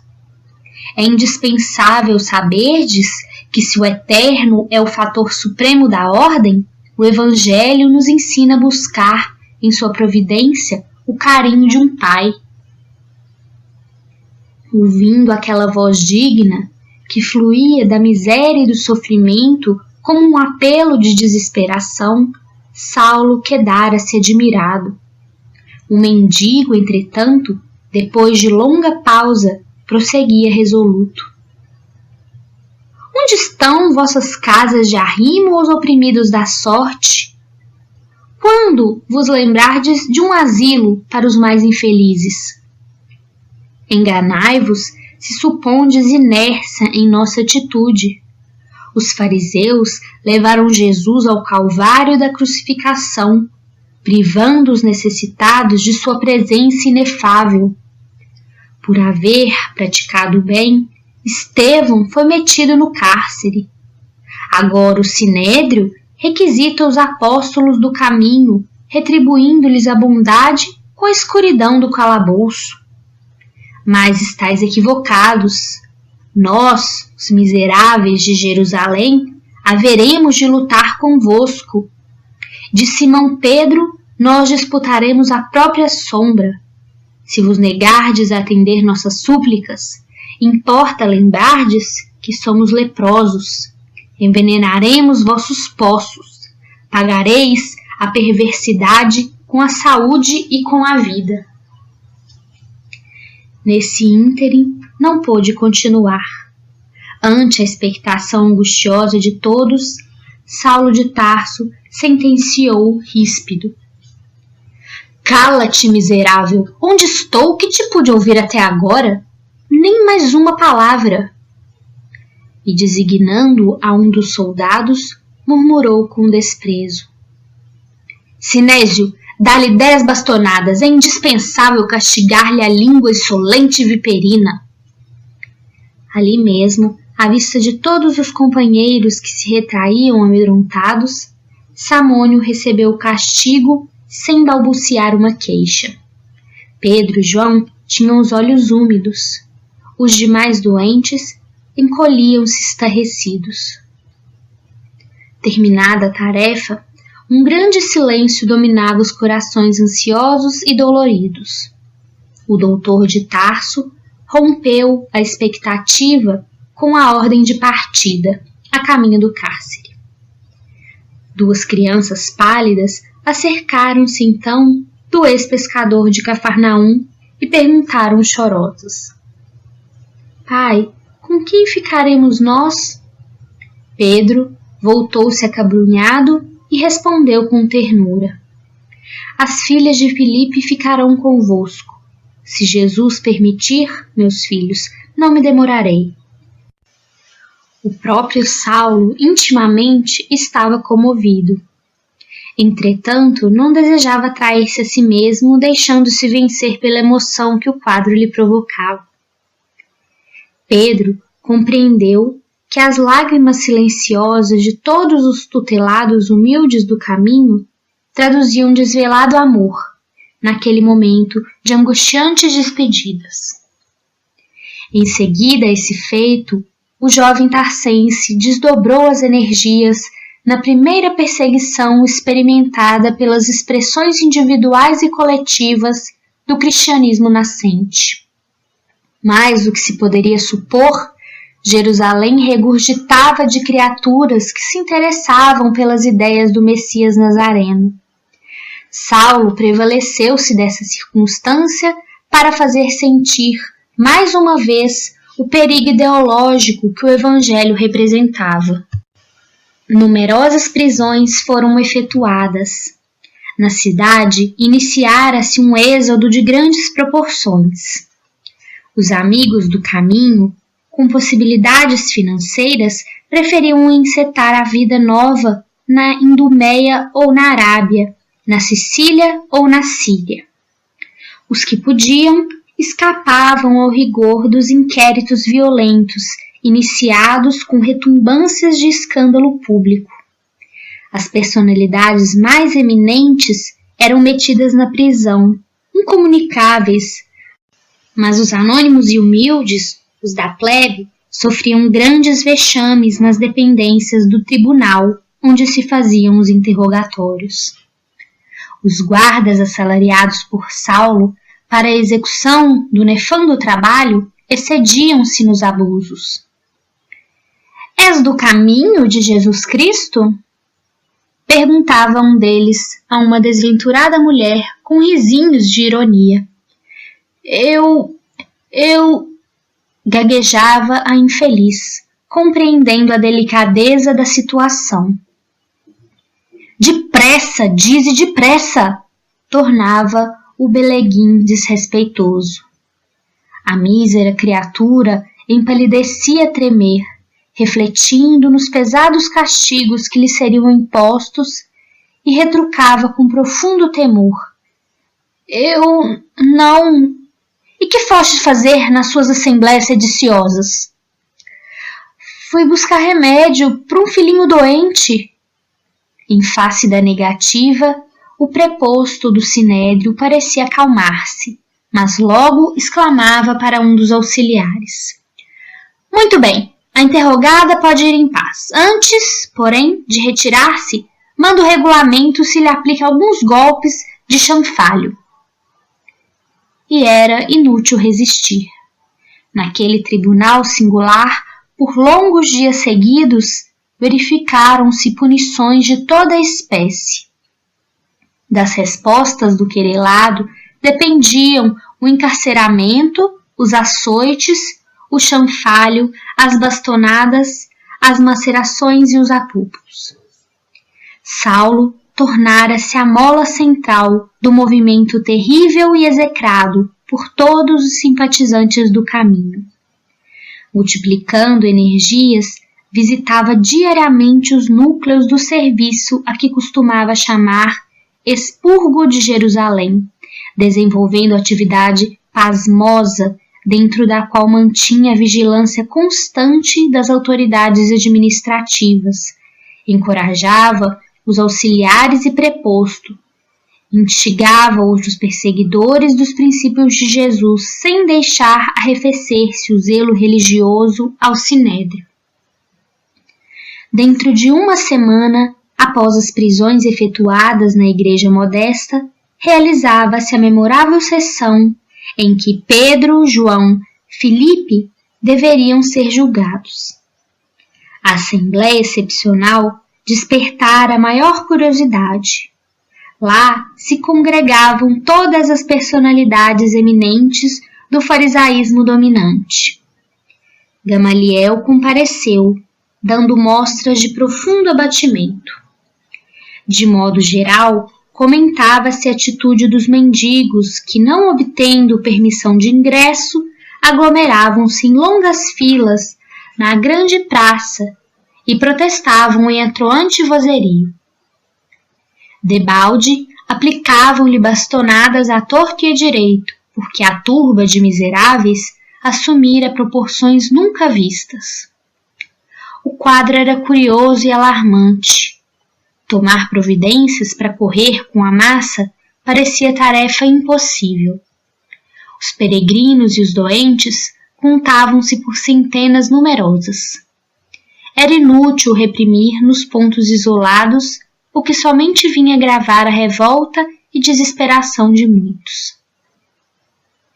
É indispensável saberdes que se o Eterno é o fator supremo da ordem, o Evangelho nos ensina a buscar, em sua providência, o carinho de um pai. Ouvindo aquela voz digna, que fluía da miséria e do sofrimento como um apelo de desesperação, Saulo quedara-se admirado. O mendigo, entretanto, depois de longa pausa, prosseguia resoluto. Onde estão vossas casas de arrimo aos oprimidos da sorte? Quando vos lembrardes de um asilo para os mais infelizes? Enganai-vos se supondes inércia em nossa atitude. Os fariseus levaram Jesus ao Calvário da crucificação, privando os necessitados de sua presença inefável. Por haver praticado o bem, Estevão foi metido no cárcere. Agora o Sinédrio requisita os apóstolos do caminho, retribuindo-lhes a bondade com a escuridão do calabouço. Mas estáis equivocados. Nós, os miseráveis de Jerusalém, haveremos de lutar convosco. De Simão Pedro, nós disputaremos a própria sombra. Se vos negardes a atender nossas súplicas, importa lembrardes que somos leprosos. Envenenaremos vossos poços. Pagareis a perversidade com a saúde e com a vida. Nesse ínterim, não pôde continuar. Ante a expectação angustiosa de todos, Saulo de Tarso sentenciou ríspido: Cala-te, miserável! Onde estou? Que te pude ouvir até agora? Nem mais uma palavra! E designando a um dos soldados, murmurou com desprezo: Sinésio, dá-lhe 10 bastonadas, é indispensável castigar-lhe a língua insolente e viperina. Ali mesmo, à vista de todos os companheiros que se retraíam amedrontados, Samônio recebeu o castigo sem balbuciar uma queixa. Pedro e João tinham os olhos úmidos. Os demais doentes encolhiam-se estarrecidos. Terminada a tarefa, um grande silêncio dominava os corações ansiosos e doloridos. O doutor de Tarso rompeu a expectativa com a ordem de partida, a caminho do cárcere. 2 crianças pálidas acercaram-se então do ex-pescador de Cafarnaum e perguntaram chorosas: Pai, com quem ficaremos nós? Pedro voltou-se acabrunhado e respondeu com ternura: As filhas de Filipe ficarão convosco. Se Jesus permitir, meus filhos, não me demorarei. O próprio Saulo, intimamente, estava comovido. Entretanto, não desejava trair-se a si mesmo, deixando-se vencer pela emoção que o quadro lhe provocava. Pedro compreendeu que as lágrimas silenciosas de todos os tutelados humildes do caminho traduziam desvelado amor naquele momento de angustiantes despedidas. Em seguida a esse feito, o jovem tarsense desdobrou as energias na primeira perseguição experimentada pelas expressões individuais e coletivas do cristianismo nascente. Mais do que se poderia supor, Jerusalém regurgitava de criaturas que se interessavam pelas ideias do Messias Nazareno. Saulo prevaleceu-se dessa circunstância para fazer sentir, mais uma vez, o perigo ideológico que o Evangelho representava. Numerosas prisões foram efetuadas. Na cidade, iniciara-se um êxodo de grandes proporções. Os amigos do caminho, com possibilidades financeiras, preferiam encetar a vida nova na Idumeia ou na Arábia, na Sicília ou na Síria. Os que podiam escapavam ao rigor dos inquéritos violentos, iniciados com retumbâncias de escândalo público. As personalidades mais eminentes eram metidas na prisão, incomunicáveis, mas os anônimos e humildes, os da plebe, sofriam grandes vexames nas dependências do tribunal onde se faziam os interrogatórios. Os guardas assalariados por Saulo para a execução do nefando trabalho excediam-se nos abusos. És do caminho de Jesus Cristo? Perguntava um deles a uma desventurada mulher com risinhos de ironia. Eu... gaguejava a infeliz, compreendendo a delicadeza da situação. Depressa, dize depressa! Tornava o beleguim desrespeitoso. A mísera criatura empalidecia a tremer, refletindo nos pesados castigos que lhe seriam impostos, e retrucava com profundo temor. Eu não... E que fostes fazer nas suas assembleias sediciosas? Fui buscar remédio para um filhinho doente. Em face da negativa, o preposto do sinédrio parecia acalmar-se, mas logo exclamava para um dos auxiliares. Muito bem, a interrogada pode ir em paz. Antes, porém, de retirar-se, manda o regulamento se lhe aplique alguns golpes de chanfalho. E era inútil resistir. Naquele tribunal singular, por longos dias seguidos, verificaram-se punições de toda a espécie. Das respostas do querelado dependiam o encarceramento, os açoites, o chanfalho, as bastonadas, as macerações e os apupos. Saulo tornara-se a mola central do movimento terrível e execrado por todos os simpatizantes do caminho. Multiplicando energias, visitava diariamente os núcleos do serviço a que costumava chamar Expurgo de Jerusalém, desenvolvendo atividade pasmosa dentro da qual mantinha a vigilância constante das autoridades administrativas, encorajava os auxiliares e preposto, instigava outros perseguidores dos princípios de Jesus sem deixar arrefecer-se o zelo religioso ao sinédrio. Dentro de uma semana, após as prisões efetuadas na igreja modesta, realizava-se a memorável sessão em que Pedro, João, Filipe deveriam ser julgados. A assembleia excepcional despertara a maior curiosidade. Lá se congregavam todas as personalidades eminentes do farisaísmo dominante. Gamaliel compareceu, dando mostras de profundo abatimento. De modo geral, comentava-se a atitude dos mendigos que, não obtendo permissão de ingresso, aglomeravam-se em longas filas na grande praça e protestavam em atroante vozerio. Debalde aplicavam-lhe bastonadas à torto e à direito, porque a turba de miseráveis assumira proporções nunca vistas. O quadro era curioso e alarmante. Tomar providências para correr com a massa parecia tarefa impossível. Os peregrinos e os doentes contavam-se por centenas numerosas. Era inútil reprimir nos pontos isolados o que somente vinha agravar a revolta e desesperação de muitos.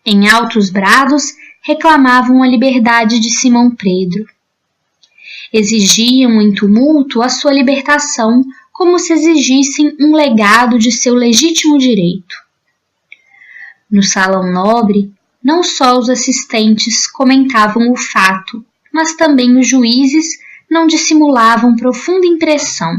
Em altos brados reclamavam a liberdade de Simão Pedro. Exigiam em tumulto a sua libertação como se exigissem um legado de seu legítimo direito. No salão nobre, não só os assistentes comentavam o fato, mas também os juízes não dissimulavam profunda impressão.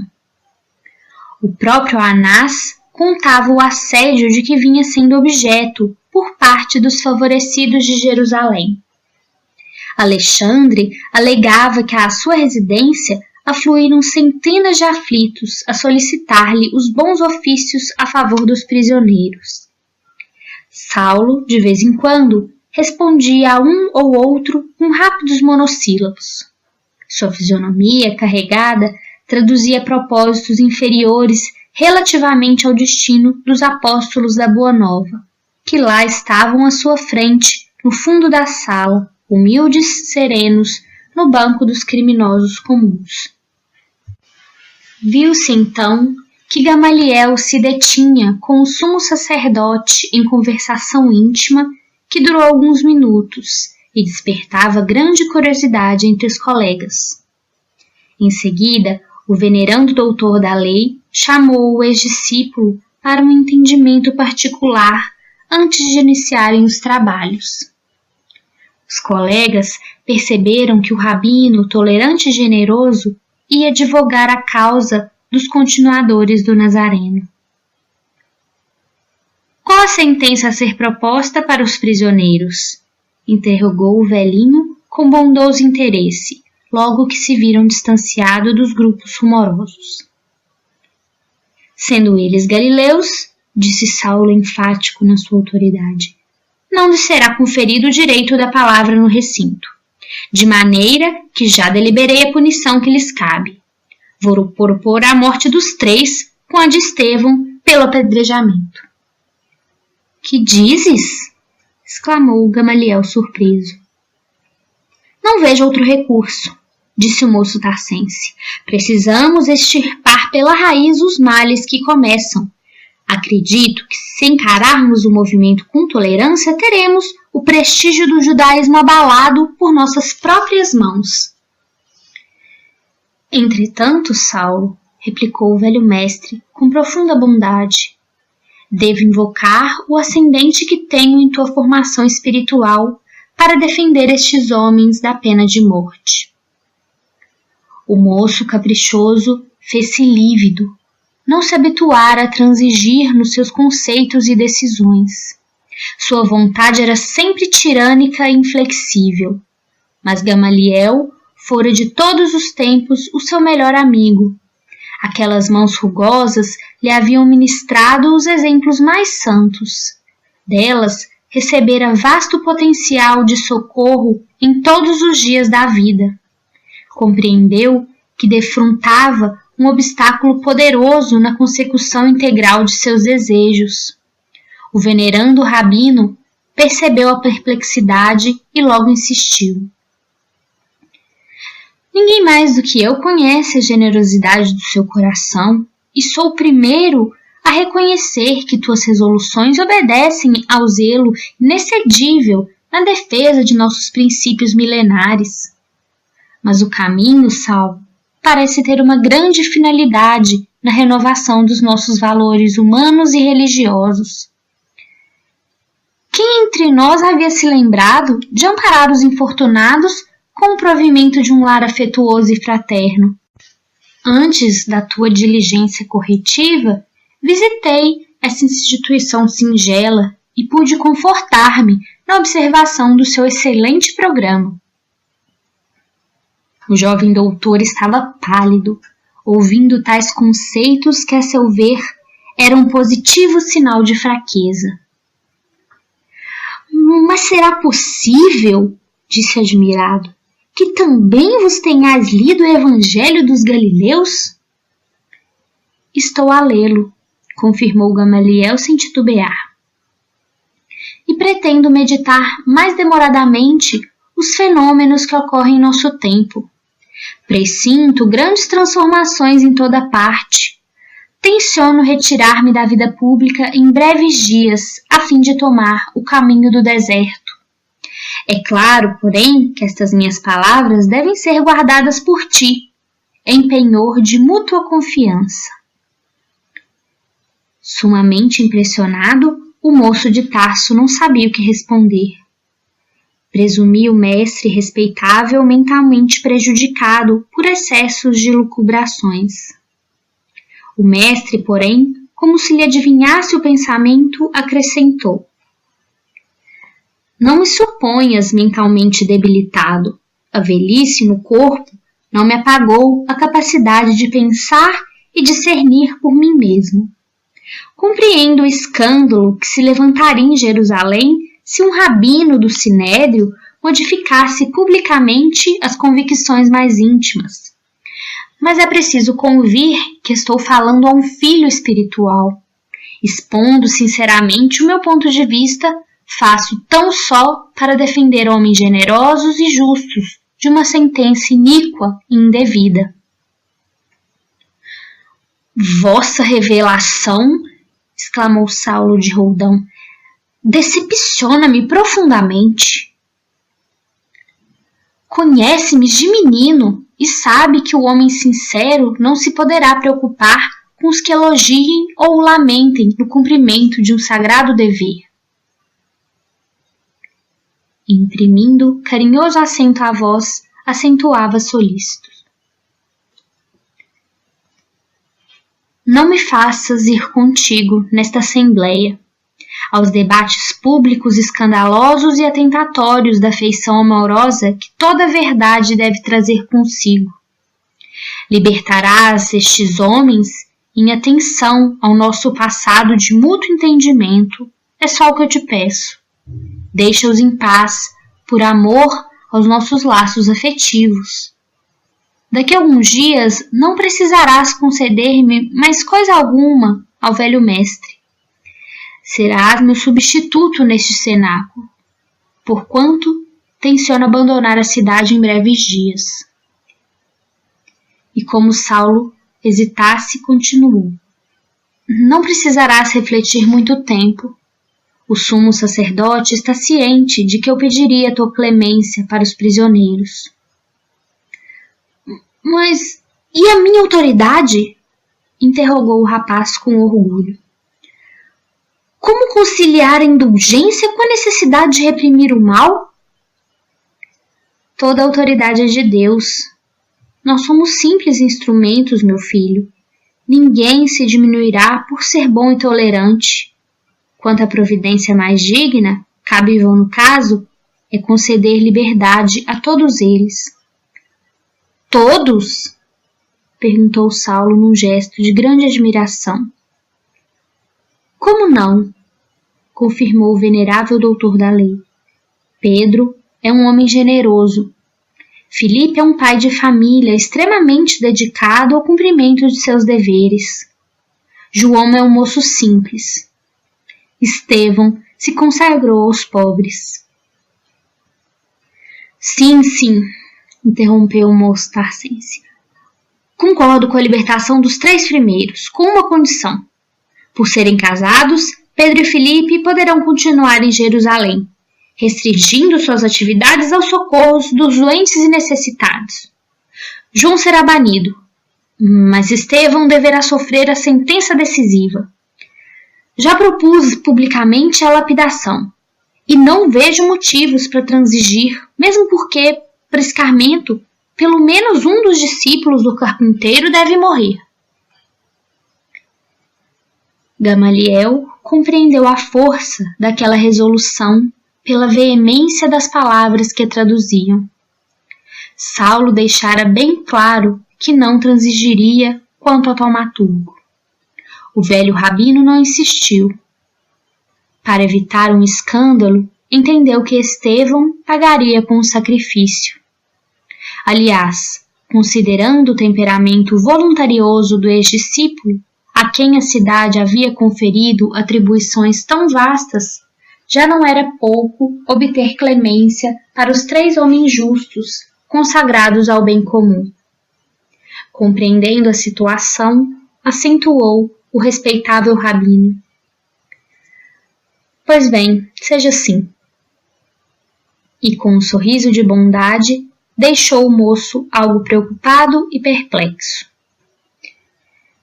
O próprio Anás contava o assédio de que vinha sendo objeto por parte dos favorecidos de Jerusalém. Alexandre alegava que à sua residência afluíram centenas de aflitos a solicitar-lhe os bons ofícios a favor dos prisioneiros. Saulo, de vez em quando, respondia a um ou outro com rápidos monossílabos. Sua fisionomia carregada traduzia propósitos inferiores relativamente ao destino dos apóstolos da Boa Nova, que lá estavam à sua frente, no fundo da sala, humildes, serenos, no banco dos criminosos comuns. Viu-se então que Gamaliel se detinha com o sumo sacerdote em conversação íntima que durou alguns minutos e despertava grande curiosidade entre os colegas. Em seguida, o venerando doutor da lei chamou o ex-discípulo para um entendimento particular antes de iniciarem os trabalhos. Os colegas perceberam que o rabino, tolerante e generoso, ia advogar a causa dos continuadores do Nazareno. Qual a sentença a ser proposta para os prisioneiros? Interrogou o velhinho com bondoso interesse, logo que se viram distanciados dos grupos rumorosos. Sendo eles galileus, disse Saulo enfático na sua autoridade, não lhes será conferido o direito da palavra no recinto, de maneira que já deliberei a punição que lhes cabe. Vou propor a morte dos 3 com a de Estevão pelo apedrejamento. Que dizes? Exclamou Gamaliel surpreso. Não vejo outro recurso, disse o moço tarcense. Precisamos extirpar pela raiz os males que começam. Acredito que, se encararmos o movimento com tolerância, teremos o prestígio do judaísmo abalado por nossas próprias mãos. Entretanto, Saulo, replicou o velho mestre com profunda bondade, Devo invocar o ascendente que tenho em tua formação espiritual para defender estes homens da pena de morte. O moço caprichoso fez-se lívido, não se habituara a transigir nos seus conceitos e decisões. Sua vontade era sempre tirânica e inflexível, mas Gamaliel fora de todos os tempos o seu melhor amigo. Aquelas mãos rugosas lhe haviam ministrado os exemplos mais santos. Delas recebera vasto potencial de socorro em todos os dias da vida. Compreendeu que defrontava um obstáculo poderoso na consecução integral de seus desejos. O venerando rabino percebeu a perplexidade e logo insistiu. Ninguém mais do que eu conhece a generosidade do seu coração e sou o primeiro a reconhecer que tuas resoluções obedecem ao zelo inexcedível na defesa de nossos princípios milenares. Mas o caminho, Saulo, parece ter uma grande finalidade na renovação dos nossos valores humanos e religiosos. Quem entre nós havia se lembrado de amparar os infortunados com o provimento de um lar afetuoso e fraterno? Antes da tua diligência corretiva, visitei essa instituição singela e pude confortar-me na observação do seu excelente programa. O jovem doutor estava pálido, ouvindo tais conceitos que, a seu ver, eram um positivo sinal de fraqueza. Mas será possível, disse admirado, que também vos tenhais lido o Evangelho dos Galileus? Estou a lê-lo, confirmou Gamaliel sem titubear. E pretendo meditar mais demoradamente os fenômenos que ocorrem em nosso tempo. Pressinto grandes transformações em toda parte. Tenciono retirar-me da vida pública em breves dias, a fim de tomar o caminho do deserto. É claro, porém, que estas minhas palavras devem ser guardadas por ti, em penhor de mútua confiança. Sumamente impressionado, o moço de Tarso não sabia o que responder. Presumia o mestre respeitável mentalmente prejudicado por excessos de lucubrações. O mestre, porém, como se lhe adivinhasse o pensamento, acrescentou: Não me suponhas mentalmente debilitado. A velhice no corpo não me apagou a capacidade de pensar e discernir por mim mesmo. Compreendo o escândalo que se levantaria em Jerusalém se um rabino do Sinédrio modificasse publicamente as convicções mais íntimas. Mas é preciso convir que estou falando a um filho espiritual. Expondo sinceramente o meu ponto de vista, faço tão só para defender homens generosos e justos de uma sentença iníqua e indevida. Vossa revelação, exclamou Saulo de Roldão, decepciona-me profundamente. Conhece-me de menino e sabe que o homem sincero não se poderá preocupar com os que elogiem ou lamentem no cumprimento de um sagrado dever. Imprimindo carinhoso acento à voz, acentuava solícitos. Não me faças ir contigo nesta assembleia, aos debates públicos escandalosos e atentatórios da feição amorosa que toda verdade deve trazer consigo. Libertarás estes homens em atenção ao nosso passado de mútuo entendimento, é só o que eu te peço. Deixa-os em paz, por amor aos nossos laços afetivos. Daqui a alguns dias não precisarás conceder-me mais coisa alguma ao velho mestre. Serás meu substituto neste cenáculo, porquanto tenciono abandonar a cidade em breves dias. E como Saulo hesitasse, continuou. Não precisarás refletir muito tempo. O sumo sacerdote está ciente de que eu pediria tua clemência para os prisioneiros. Mas e a minha autoridade? Interrogou o rapaz com orgulho. Como conciliar a indulgência com a necessidade de reprimir o mal? Toda a autoridade é de Deus. Nós somos simples instrumentos, meu filho. Ninguém se diminuirá por ser bom e tolerante. Quanto à providência mais digna, cabível no caso, é conceder liberdade a todos eles. Todos? Perguntou Saulo num gesto de grande admiração. Como não? Confirmou o venerável doutor da lei. Pedro é um homem generoso. Filipe é um pai de família extremamente dedicado ao cumprimento de seus deveres. João é um moço simples. Estevão se consagrou aos pobres. Sim, interrompeu o moço tarcense. Concordo com a libertação dos 3 primeiros, com uma condição. Por serem casados, Pedro e Filipe poderão continuar em Jerusalém, restringindo suas atividades aos socorros dos doentes e necessitados. João será banido, mas Estevão deverá sofrer a sentença decisiva. Já propus publicamente a lapidação, e não vejo motivos para transigir, mesmo porque, para escarmento, pelo menos um dos discípulos do carpinteiro deve morrer. Gamaliel compreendeu a força daquela resolução pela veemência das palavras que a traduziam. Saulo deixara bem claro que não transigiria quanto ao taumaturgo. O velho rabino não insistiu. Para evitar um escândalo, entendeu que Estevão pagaria com o sacrifício. Aliás, considerando o temperamento voluntarioso do ex-discípulo, a quem a cidade havia conferido atribuições tão vastas, já não era pouco obter clemência para os 3 homens justos, consagrados ao bem comum. Compreendendo a situação, acentuou o respeitável rabino. Pois bem, seja assim. E com um sorriso de bondade, deixou o moço algo preocupado e perplexo.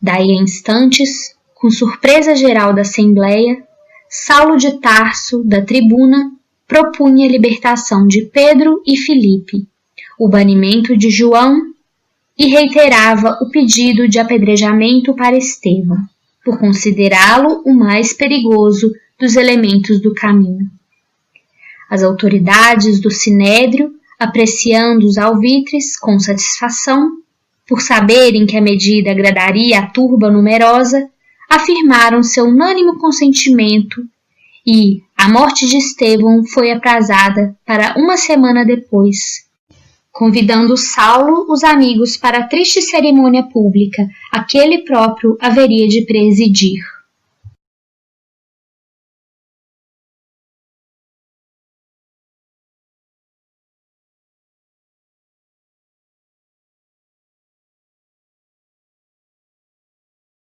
Daí a instantes, com surpresa geral da Assembleia, Saulo de Tarso, da tribuna, propunha a libertação de Pedro e Filipe, o banimento de João e reiterava o pedido de apedrejamento para Estevão, por considerá-lo o mais perigoso dos elementos do caminho. As autoridades do Sinédrio, apreciando os alvitres com satisfação, por saberem que a medida agradaria à turba numerosa, afirmaram seu unânime consentimento e a morte de Estevão foi aprazada para 1 semana depois, convidando Saulo os amigos para a triste cerimônia pública a que ele próprio haveria de presidir.